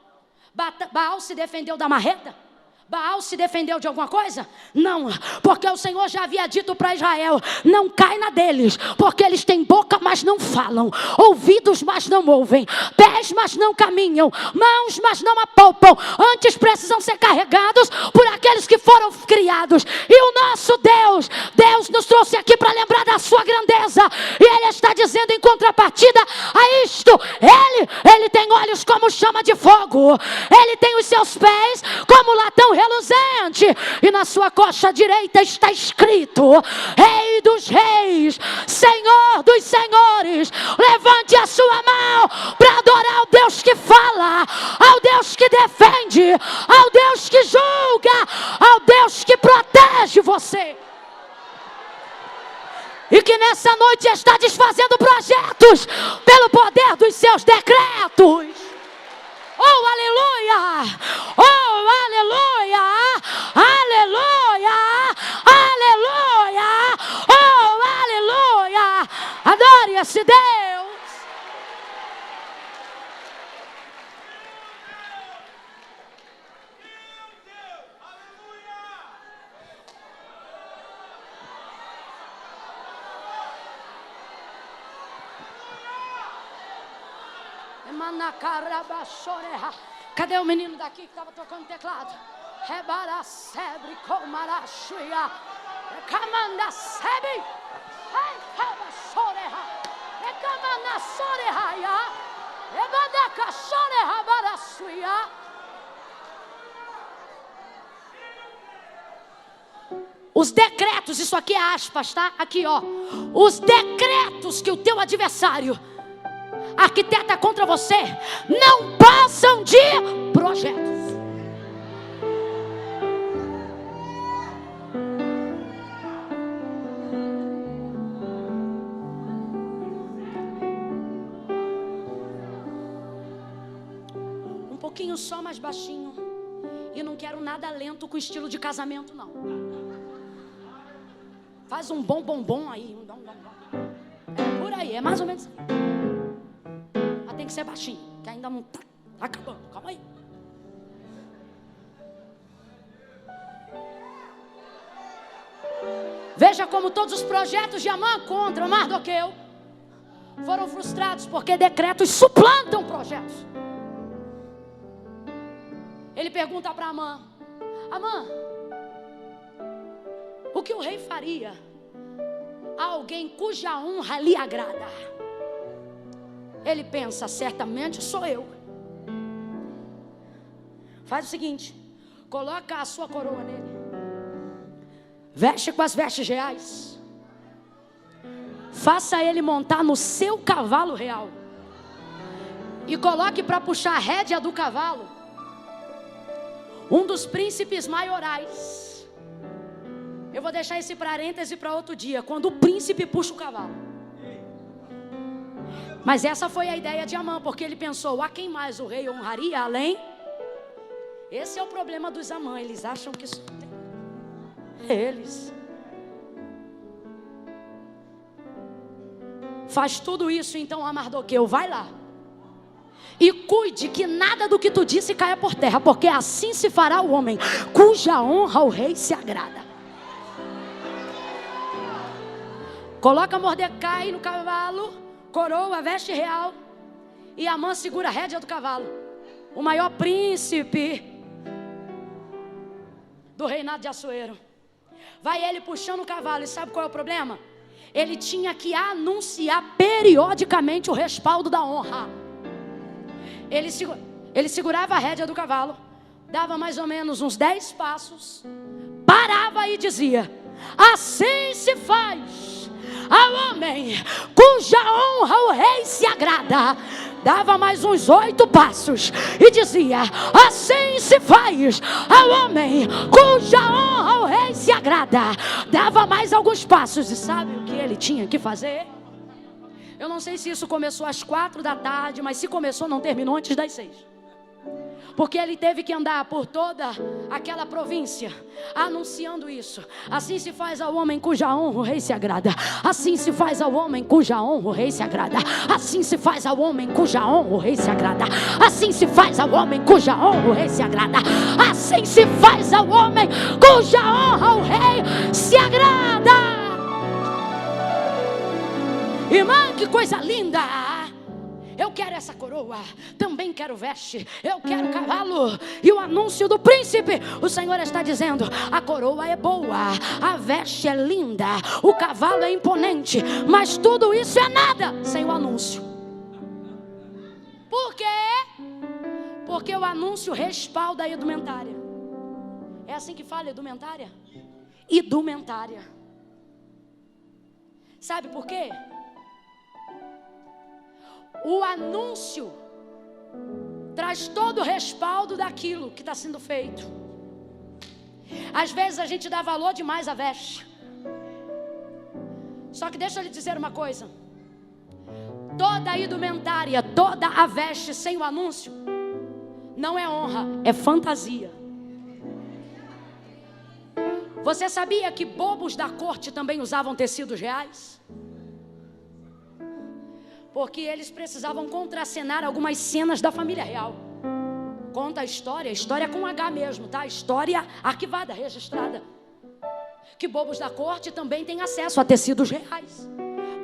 Baal se defendeu da marreta? Baal se defendeu de alguma coisa? Não, porque o Senhor já havia dito para Israel: não cai na deles, porque eles têm boca, mas não falam, ouvidos, mas não ouvem, pés, mas não caminham, mãos, mas não apalpam. Antes precisam ser carregados por aqueles que foram criados. E o nosso Deus nos trouxe aqui para lembrar da sua grandeza. E Ele está dizendo em contrapartida a isto: Ele tem olhos como chama de fogo, Ele tem os seus pés como latão reluzente, e na sua coxa direita está escrito: Rei dos reis, Senhor dos senhores. Levante a sua mão para adorar ao Deus que fala, ao Deus que defende, ao Deus que julga, ao Deus que protege você, e que nessa noite está desfazendo projetos pelo poder dos seus decretos. Oh, aleluia! Oh, aleluia! Aleluia! Aleluia! Oh, aleluia! Adore esse Deus! Cadê o menino daqui que estava tocando teclado? Rebaracebre com marachuia. Camanda sebe. Ai, cabaçoreha. Recamana sorehaia. Ebadaca soreha barachuia. Os decretos, isso aqui é aspas, tá? Aqui, ó. Os decretos que o teu adversário arquiteta contra você não passam de projetos. Um pouquinho só mais baixinho. E não quero nada lento com estilo de casamento, não. Faz um bom aí. Por aí, é mais ou menos. Tem que ser baixinho, que ainda não está acabando. Calma aí. Veja como todos os projetos de Amã contra Mardoqueu foram frustrados, porque decretos suplantam projetos. Ele pergunta para Amã: Amã, o que o rei faria a alguém cuja honra lhe agrada? Ele pensa: certamente sou eu. Faz o seguinte: coloca a sua coroa nele, veste com as vestes reais, faça ele montar no seu cavalo real, e coloque para puxar a rédea do cavalo um dos príncipes maiorais. Eu vou deixar esse parêntese para outro dia, quando o príncipe puxa o cavalo. Mas essa foi a ideia de Amã, porque ele pensou: a quem mais o rei honraria além? Esse é o problema dos Amã, eles acham que isso tem. Eles. Faz tudo isso, então, a Mardoqueu, vai lá. E cuide que nada do que tu disse caia por terra, porque assim se fará o homem cuja honra o rei se agrada. Coloca Mordecai no cavalo, coroa, veste real, e Amã segura a rédea do cavalo. O maior príncipe do reinado de Assuero. Vai ele puxando o cavalo, e sabe qual é o problema? Ele tinha que anunciar periodicamente o respaldo da honra. Ele segurava a rédea do cavalo, dava mais ou menos uns 10 passos, parava e dizia: assim se faz ao homem cuja honra o rei se agrada. Dava mais uns 8 passos e dizia: assim se faz ao homem cuja honra o rei se agrada. Dava mais alguns passos, e sabe o que ele tinha que fazer? Eu não sei se isso começou às 4 da tarde, mas se começou, não terminou antes das 6. Porque ele teve que andar por toda aquela província anunciando isso. Assim se faz ao homem cuja honra o rei se agrada. Assim se faz ao homem cuja honra o rei se agrada. Assim se faz ao homem cuja honra o rei se agrada. Assim se faz ao homem cuja honra o rei se agrada. Assim se faz ao homem cuja honra o rei se agrada. Irmã, que coisa linda! Eu quero essa coroa, também quero veste, eu quero cavalo. E o anúncio do príncipe, o Senhor está dizendo: a coroa é boa, a veste é linda, o cavalo é imponente, mas tudo isso é nada sem o anúncio. Por quê? Porque o anúncio respalda a indumentária. É assim que fala, indumentária? Indumentária. Sabe por quê? O anúncio traz todo o respaldo daquilo que está sendo feito. Às vezes a gente dá valor demais à veste. Só que deixa eu lhe dizer uma coisa: toda a indumentária, toda a veste sem o anúncio não é honra, é fantasia. Você sabia que bobos da corte também usavam tecidos reais? Porque eles precisavam contracenar algumas cenas da família real. Conta a história com H mesmo, tá? História arquivada, registrada. Que bobos da corte também têm acesso a tecidos reais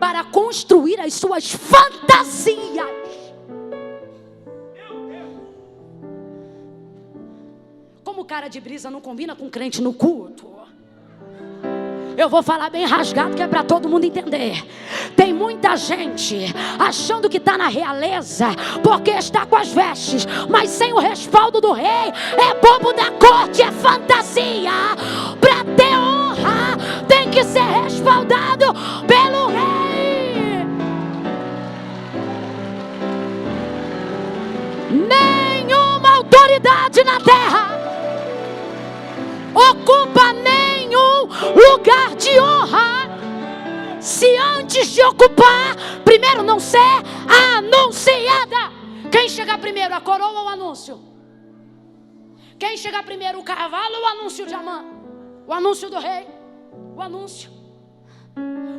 para construir as suas fantasias. Como cara de brisa não combina com crente no culto, eu vou falar bem rasgado, que é para todo mundo entender. Tem muita gente achando que está na realeza porque está com as vestes, mas sem o respaldo do rei. É bobo da corte, é fantasia. Para ter honra tem que ser respaldado pelo rei. Nenhuma autoridade na terra ocupa nenhum lugar de honra se antes de ocupar, primeiro não ser anunciada. Quem chegar primeiro, a coroa ou o anúncio? Quem chegar primeiro, o cavalo ou o anúncio de Amã? O anúncio do rei? O anúncio.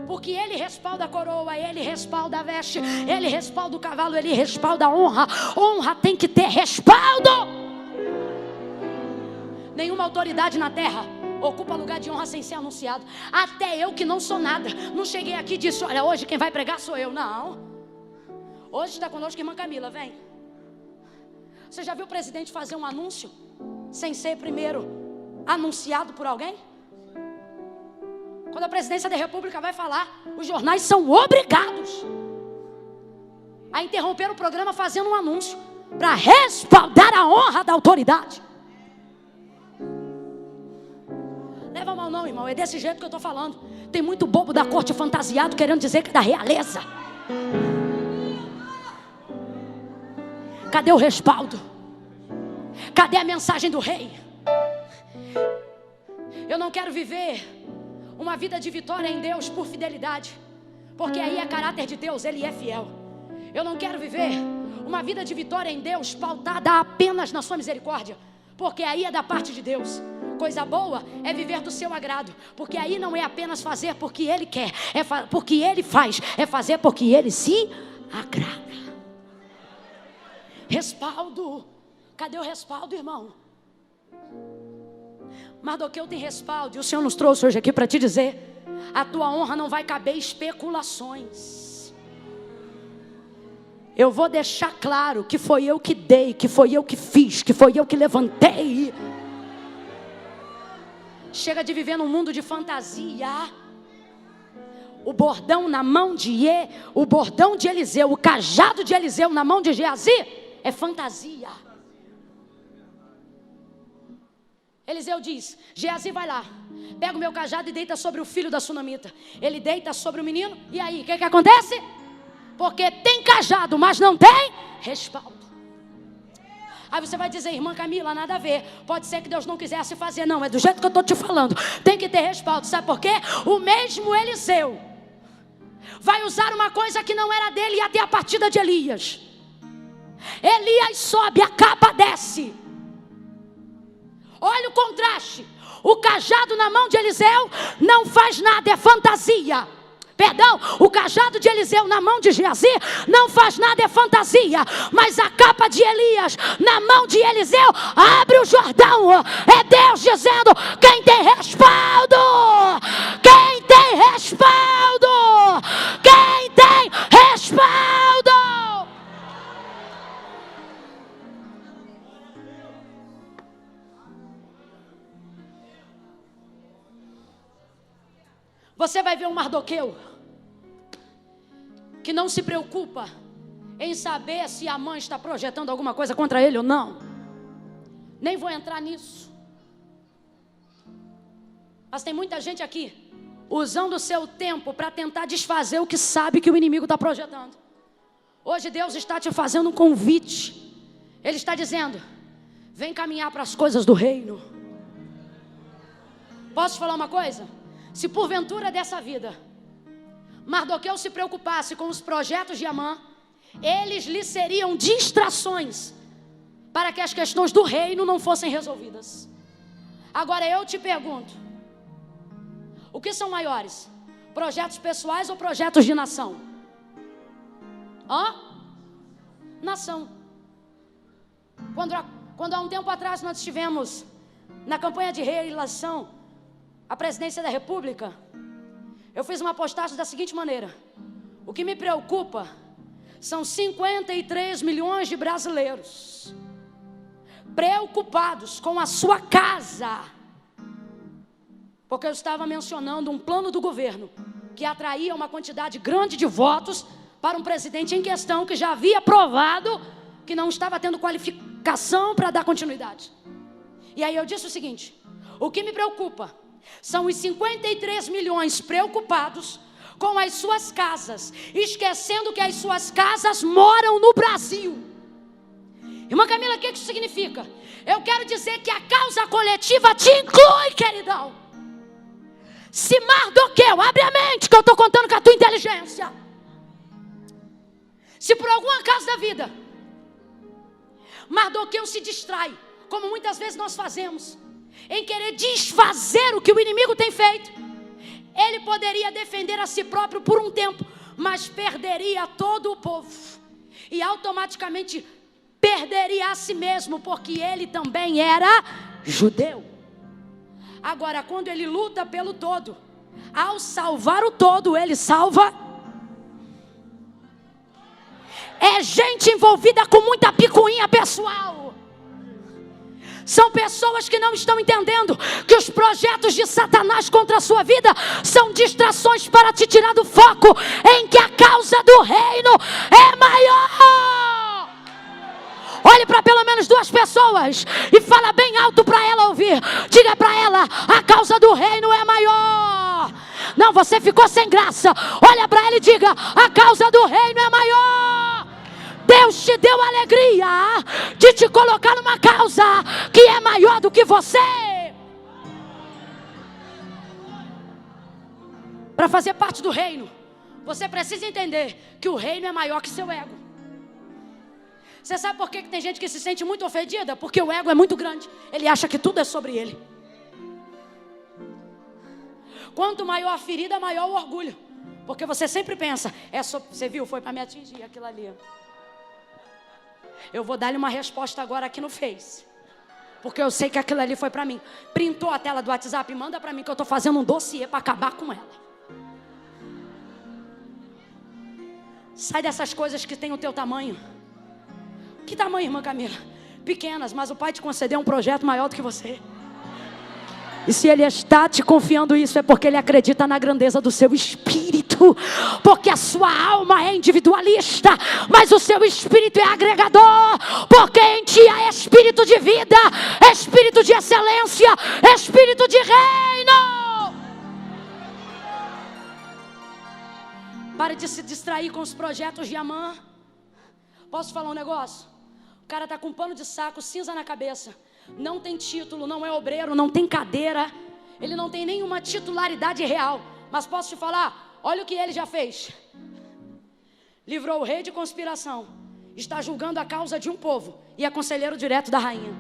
Porque ele respalda a coroa, ele respalda a veste, ele respalda o cavalo, ele respalda a honra. Honra tem que ter respaldo. Nenhuma autoridade na terra ocupa lugar de honra sem ser anunciado. Até eu, que não sou nada, não cheguei aqui e disse: olha, hoje quem vai pregar sou eu. Não. Hoje está conosco a irmã Camila, vem. Você já viu o presidente fazer um anúncio sem ser primeiro anunciado por alguém? Quando a presidência da república vai falar, os jornais são obrigados a interromper o programa fazendo um anúncio para respaldar a honra da autoridade. Leva mal não, irmão, é desse jeito que eu estou falando. Tem muito bobo da corte fantasiado querendo dizer que é da realeza. Cadê o respaldo? Cadê a mensagem do rei? Eu não quero viver uma vida de vitória em Deus por fidelidade, porque aí é caráter de Deus, Ele é fiel. Eu não quero viver uma vida de vitória em Deus pautada apenas na sua misericórdia, porque aí é da parte de Deus. Coisa boa é viver do seu agrado, porque aí não é apenas fazer porque Ele quer, é porque Ele faz, é fazer porque Ele se agrada. Respaldo. Cadê o respaldo, irmão? Mardoqueu tem respaldo, e o Senhor nos trouxe hoje aqui para te dizer: a tua honra não vai caber especulações. Eu vou deixar claro que foi eu que dei, que foi eu que fiz, que foi eu que levantei. Chega de viver num mundo de fantasia. O bordão na mão o bordão de Eliseu, o cajado de Eliseu na mão de Geazi é fantasia. Eliseu diz: Geazi, vai lá, pega o meu cajado e deita sobre o filho da sunamita. Ele deita sobre o menino, e aí, o que acontece? Porque tem cajado, mas não tem respaldo. Aí você vai dizer: irmã Camila, nada a ver, pode ser que Deus não quisesse fazer. Não, é do jeito que eu estou te falando, tem que ter respaldo. Sabe por quê? O mesmo Eliseu vai usar uma coisa que não era dele, e até a partida de Elias. Elias sobe, a capa desce. Olha o contraste. O cajado na mão de Eliseu não faz nada, é fantasia. Perdão, o cajado de Eliseu na mão de Geazi não faz nada, é fantasia. Mas a capa de Elias na mão de Eliseu abre o Jordão. É Deus dizendo: quem tem respaldo, quem tem respaldo, quem tem respaldo. Você vai ver um Mardoqueu que não se preocupa em saber se a mãe está projetando alguma coisa contra ele ou não. Nem vou entrar nisso. Mas tem muita gente aqui usando o seu tempo para tentar desfazer o que sabe que o inimigo está projetando. Hoje Deus está te fazendo um convite. Ele está dizendo: vem caminhar para as coisas do reino. Posso te falar uma coisa? Se porventura dessa vida Mardoqueu se preocupasse com os projetos de Amã, eles lhe seriam distrações para que as questões do reino não fossem resolvidas. Agora eu te pergunto: o que são maiores? Projetos pessoais ou projetos de nação? Nação. Quando há um tempo atrás nós estivemos na campanha de reeleição a presidência da República, eu fiz uma postagem da seguinte maneira: o que me preocupa são 53 milhões de brasileiros preocupados com a sua casa, porque eu estava mencionando um plano do governo que atraía uma quantidade grande de votos para um presidente em questão que já havia provado que não estava tendo qualificação para dar continuidade. E aí eu disse o seguinte: o que me preocupa são os 53 milhões preocupados com as suas casas, esquecendo que as suas casas moram no Brasil. Irmã Camila, o que isso significa? Eu quero dizer que a causa coletiva te inclui, queridão. Se Mardoqueu, abre a mente, que eu estou contando com a tua inteligência. Se por alguma causa da vida Mardoqueu se distrai, como muitas vezes nós fazemos, em querer desfazer o que o inimigo tem feito, ele poderia defender a si próprio por um tempo, mas perderia todo o povo, e automaticamente perderia a si mesmo, porque ele também era judeu. Agora, quando ele luta pelo todo, ao salvar o todo, ele salva. É gente envolvida com muita picuinha pessoal. São pessoas que não estão entendendo que os projetos de Satanás contra a sua vida são distrações para te tirar do foco em que a causa do reino é maior. Olhe para pelo menos duas pessoas e fala bem alto para ela ouvir. Diga para ela: a causa do reino é maior. Não, você ficou sem graça. Olha para ela e diga: a causa do reino é maior. Deus te deu a alegria de te colocar numa causa que é maior do que você. Para fazer parte do reino, você precisa entender que o reino é maior que seu ego. Você sabe por que tem gente que se sente muito ofendida? Porque o ego é muito grande. Ele acha que tudo é sobre ele. Quanto maior a ferida, maior o orgulho. Porque você sempre pensa, você viu, foi para me atingir aquilo ali. Eu vou dar-lhe uma resposta agora aqui no Face. Porque eu sei que aquilo ali foi para mim. Printou a tela do WhatsApp e manda para mim que eu estou fazendo um dossiê para acabar com ela. Sai dessas coisas que tem o teu tamanho. Que tamanho, irmã Camila? Pequenas, mas o Pai te concedeu um projeto maior do que você. E se Ele está te confiando isso, é porque Ele acredita na grandeza do seu espírito. Porque a sua alma é individualista, mas o seu espírito é agregador. Porque em ti há espírito de vida, espírito de excelência, espírito de reino. Pare de se distrair com os projetos de Amã. Posso falar um negócio? O cara está com um pano de saco, cinza na cabeça. Não tem título, não é obreiro, não tem cadeira. Ele não tem nenhuma titularidade real. Mas posso te falar, olha o que ele já fez. Livrou o rei de conspiração. Está julgando a causa de um povo. E é conselheiro direto da rainha.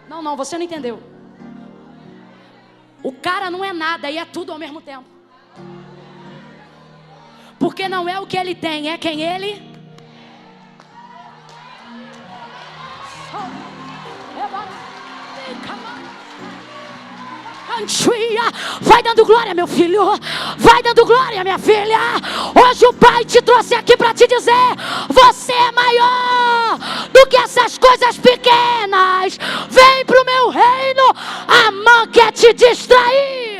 Não, você não entendeu. O cara não é nada e é tudo ao mesmo tempo. Porque não é o que ele tem, é quem ele... Vai dando glória, meu filho. Vai dando glória, minha filha. Hoje o Pai te trouxe aqui para te dizer: você é maior do que essas coisas pequenas. Vem pro meu reino. Amã quer te distrair.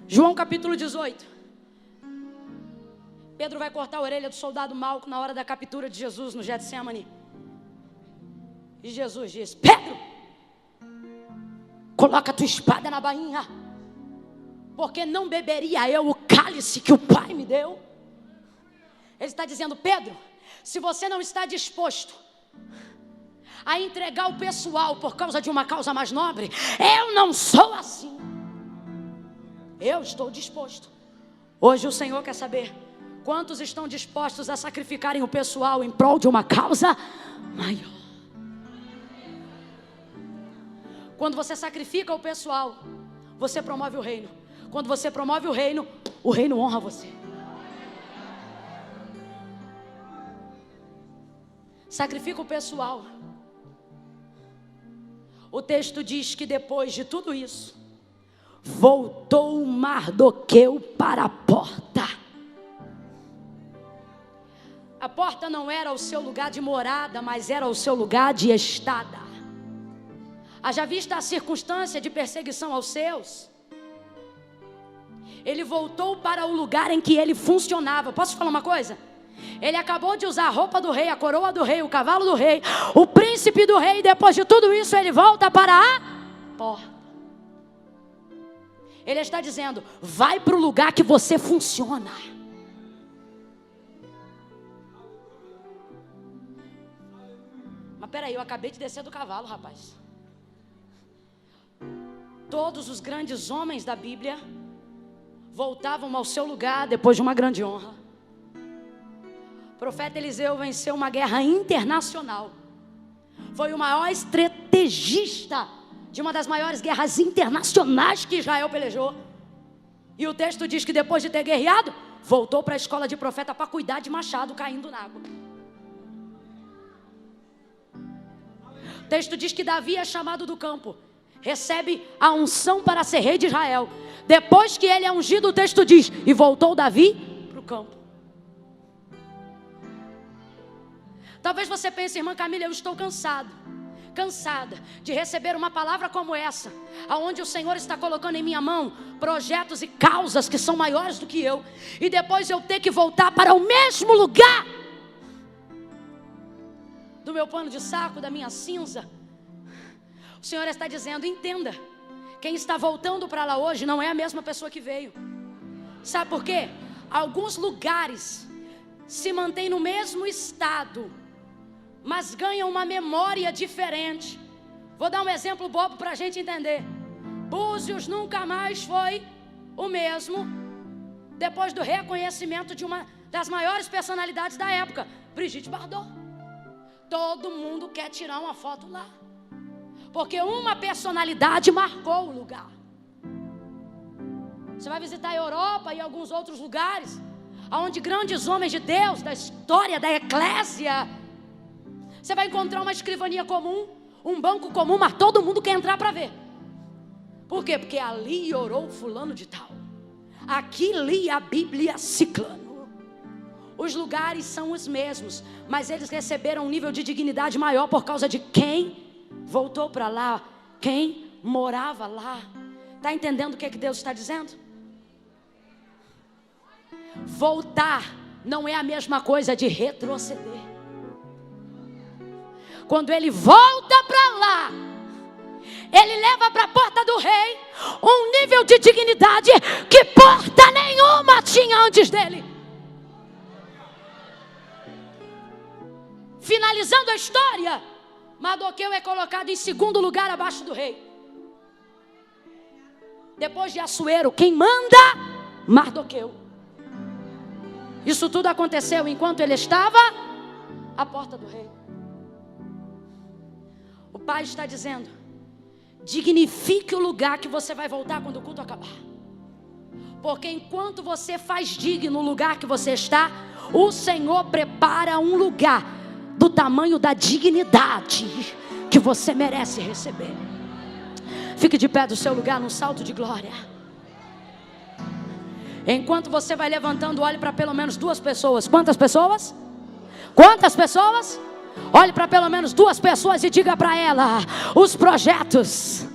João capítulo 18. Pedro vai cortar a orelha do soldado Malco na hora da captura de Jesus no Getsemane. E Jesus diz: Pedro, coloca a tua espada na bainha, porque não beberia eu o cálice que o Pai me deu. Ele está dizendo: Pedro, se você não está disposto a entregar o pessoal por causa de uma causa mais nobre, eu não sou assim. Eu estou disposto. Hoje o Senhor quer saber quantos estão dispostos a sacrificarem o pessoal em prol de uma causa maior. Quando você sacrifica o pessoal, você promove o reino. Quando você promove o reino honra você. Sacrifica o pessoal. O texto diz que depois de tudo isso, voltou Mardoqueu para a porta. A porta não era o seu lugar de morada, mas era o seu lugar de estada. Haja vista a circunstância de perseguição aos seus, ele voltou para o lugar em que ele funcionava. Posso falar uma coisa? Ele acabou de usar a roupa do rei, a coroa do rei, o cavalo do rei, o príncipe do rei. E depois de tudo isso ele volta para a porta. Ele está dizendo: vai para o lugar que você funciona. Mas peraí, eu acabei de descer do cavalo, rapaz. Todos os grandes homens da Bíblia voltavam ao seu lugar depois de uma grande honra. O profeta Eliseu venceu uma guerra internacional. Foi o maior estrategista de uma das maiores guerras internacionais que Israel pelejou. E o texto diz que depois de ter guerreado, voltou para a escola de profeta para cuidar de machado caindo na água. O texto diz que Davi é chamado do campo, recebe a unção para ser rei de Israel. Depois que ele é ungido, o texto diz: e voltou Davi para o campo. Talvez você pense: irmã Camila, eu estou cansada de receber uma palavra como essa, aonde o Senhor está colocando em minha mão projetos e causas que são maiores do que eu, e depois eu ter que voltar para o mesmo lugar do meu pano de saco, da minha cinza. O Senhor está dizendo: entenda, quem está voltando para lá hoje não é a mesma pessoa que veio. Sabe por quê? Alguns lugares se mantêm no mesmo estado, mas ganham uma memória diferente. Vou dar um exemplo bobo para a gente entender. Búzios nunca mais foi o mesmo depois do reconhecimento de uma das maiores personalidades da época, Brigitte Bardot. Todo mundo quer tirar uma foto lá, porque uma personalidade marcou o lugar. Você vai visitar a Europa e alguns outros lugares, onde grandes homens de Deus, da história da eclésia, você vai encontrar uma escrivania comum, um banco comum, mas todo mundo quer entrar para ver. Por quê? Porque ali orou fulano de tal, aqui lia a Bíblia ciclano. Os lugares são os mesmos, mas eles receberam um nível de dignidade maior por causa de quem voltou para lá, quem morava lá. Está entendendo o que Deus está dizendo? Voltar não é a mesma coisa de retroceder. Quando ele volta para lá, ele leva para a porta do rei um nível de dignidade que porta nenhuma tinha antes dele. Finalizando a história, Mardoqueu é colocado em segundo lugar abaixo do rei. Depois de Assuero, quem manda? Mardoqueu. Isso tudo aconteceu enquanto ele estava à porta do rei. O pai está dizendo: dignifique o lugar que você vai voltar quando o culto acabar. Porque enquanto você faz digno o lugar que você está, o Senhor prepara um lugar do tamanho da dignidade que você merece receber. Fique de pé do seu lugar num salto de glória. Enquanto você vai levantando, olhe para pelo menos 2 pessoas. Quantas pessoas? Quantas pessoas? Olhe para pelo menos 2 pessoas e diga para ela: os projetos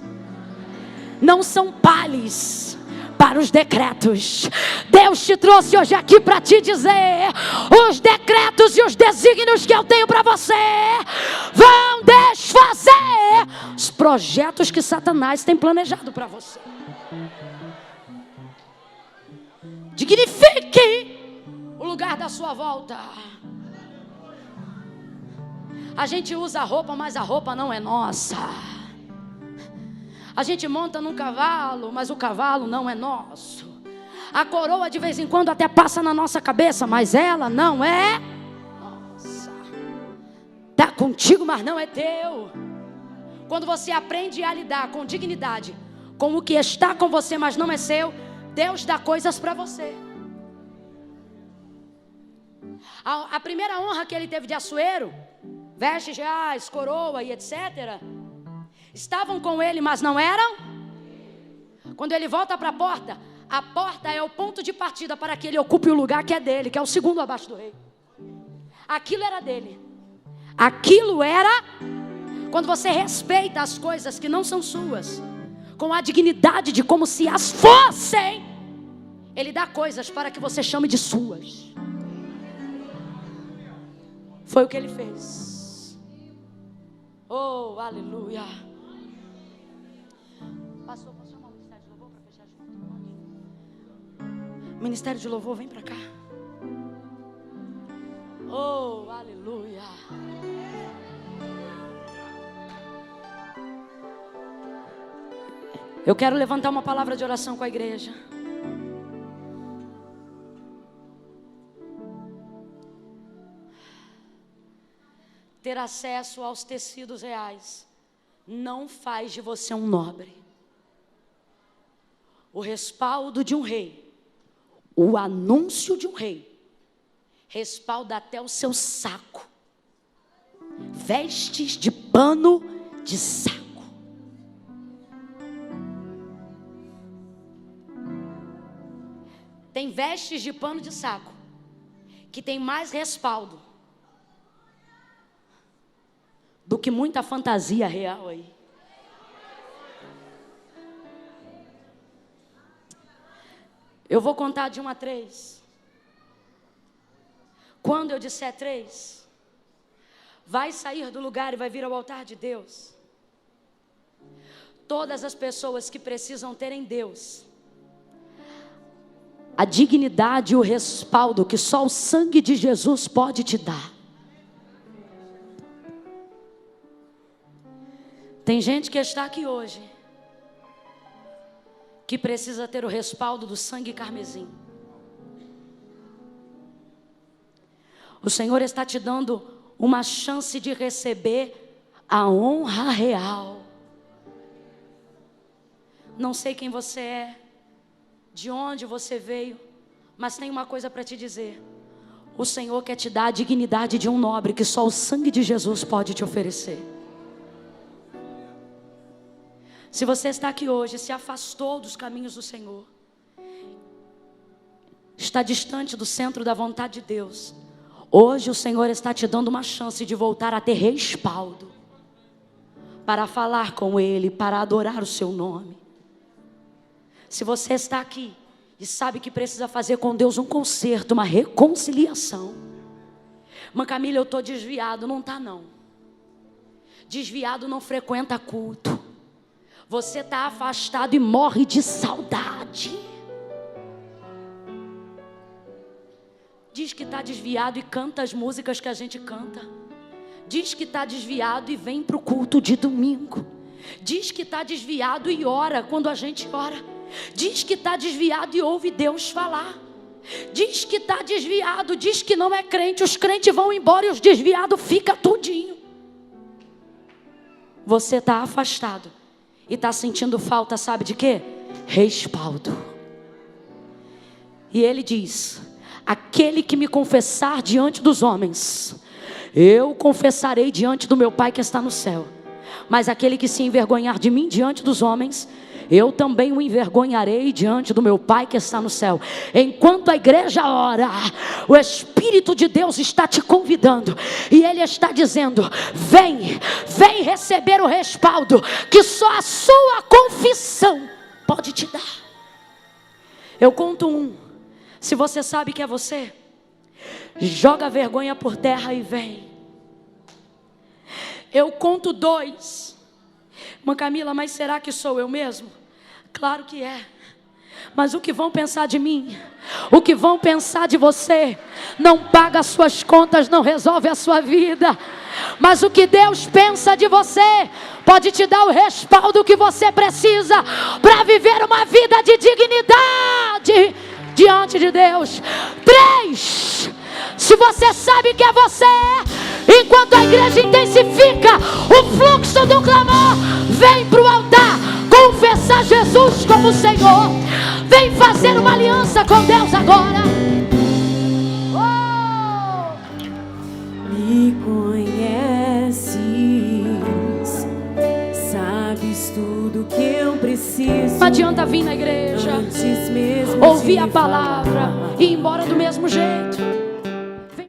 não são pales para os decretos. Deus te trouxe hoje aqui para te dizer: os decretos e os desígnios que eu tenho para você vão desfazer os projetos que Satanás tem planejado para você. Dignifique o lugar da sua volta. A gente usa a roupa, mas a roupa não é nossa. A gente monta num cavalo, mas o cavalo não é nosso. A coroa de vez em quando até passa na nossa cabeça, mas ela não é nossa. Está contigo, mas não é teu. Quando você aprende a lidar com dignidade com o que está com você, mas não é seu, Deus dá coisas para você. A primeira honra que ele teve de Assuero, vestes reais, coroa e etc., estavam com ele, mas não eram. Quando ele volta para a porta é o ponto de partida para que ele ocupe o lugar que é dele, que é o segundo abaixo do rei. Aquilo era dele. Aquilo era, quando você respeita as coisas que não são suas, com a dignidade de como se as fossem, ele dá coisas para que você chame de suas. Foi o que ele fez. Oh, aleluia. Pastor, posso chamar o Ministério de Louvor para fechar junto? Ministério de Louvor, vem para cá. Oh, aleluia. Eu quero levantar uma palavra de oração com a igreja. Ter acesso aos tecidos reais não faz de você um nobre. O respaldo de um rei, o anúncio de um rei, respalda até o seu saco. Vestes de pano de saco. Tem vestes de pano de saco que tem mais respaldo do que muita fantasia real aí. Eu vou contar de 1 a 3. Quando eu disser 3, vai sair do lugar e vai vir ao altar de Deus todas as pessoas que precisam ter em Deus a dignidade e o respaldo que só o sangue de Jesus pode te dar. Tem gente que está aqui hoje que precisa ter o respaldo do sangue carmesim. O Senhor está te dando uma chance de receber a honra real. Não sei quem você é, de onde você veio, mas tem uma coisa para te dizer. O Senhor quer te dar a dignidade de um nobre que só o sangue de Jesus pode te oferecer. Se você está aqui hoje, se afastou dos caminhos do Senhor, está distante do centro da vontade de Deus, hoje o Senhor está te dando uma chance de voltar a ter respaldo, para falar com Ele, para adorar o seu nome. Se você está aqui e sabe que precisa fazer com Deus um conserto, uma reconciliação. Irmã Camila, eu estou desviado. Não está não. Desviado não frequenta culto. Você está afastado e morre de saudade. Diz que está desviado e canta as músicas que a gente canta. Diz que está desviado e vem para o culto de domingo. Diz que está desviado e ora quando a gente ora. Diz que está desviado e ouve Deus falar. Diz que está desviado, diz que não é crente. Os crentes vão embora e os desviados ficam tudinho. Você está afastado e está sentindo falta, sabe de quê? Respaldo. E ele diz: aquele que me confessar diante dos homens, eu confessarei diante do meu Pai que está no céu. Mas aquele que se envergonhar de mim diante dos homens, eu também o envergonharei diante do meu Pai que está no céu. Enquanto a igreja ora, o Espírito de Deus está te convidando. E Ele está dizendo: vem, vem receber o respaldo que só a sua confissão pode te dar. Eu conto um. Se você sabe que é você, joga a vergonha por terra e vem. Eu conto 2. Irmã Camila, mas será que sou eu mesmo? Claro que é. Mas o que vão pensar de mim? O que vão pensar de você? Não paga as suas contas, não resolve a sua vida. Mas o que Deus pensa de você pode te dar o respaldo que você precisa para viver uma vida de dignidade diante de Deus. 3. Se você sabe que é você, enquanto a igreja intensifica o fluxo do clamor, vem para o altar confessar Jesus como Senhor. Vem fazer uma aliança com Deus agora. Me conheces, sabes tudo que eu preciso. Não adianta vir na igreja, Antes mesmo ouvir de a palavra falar. e ir embora do mesmo jeito.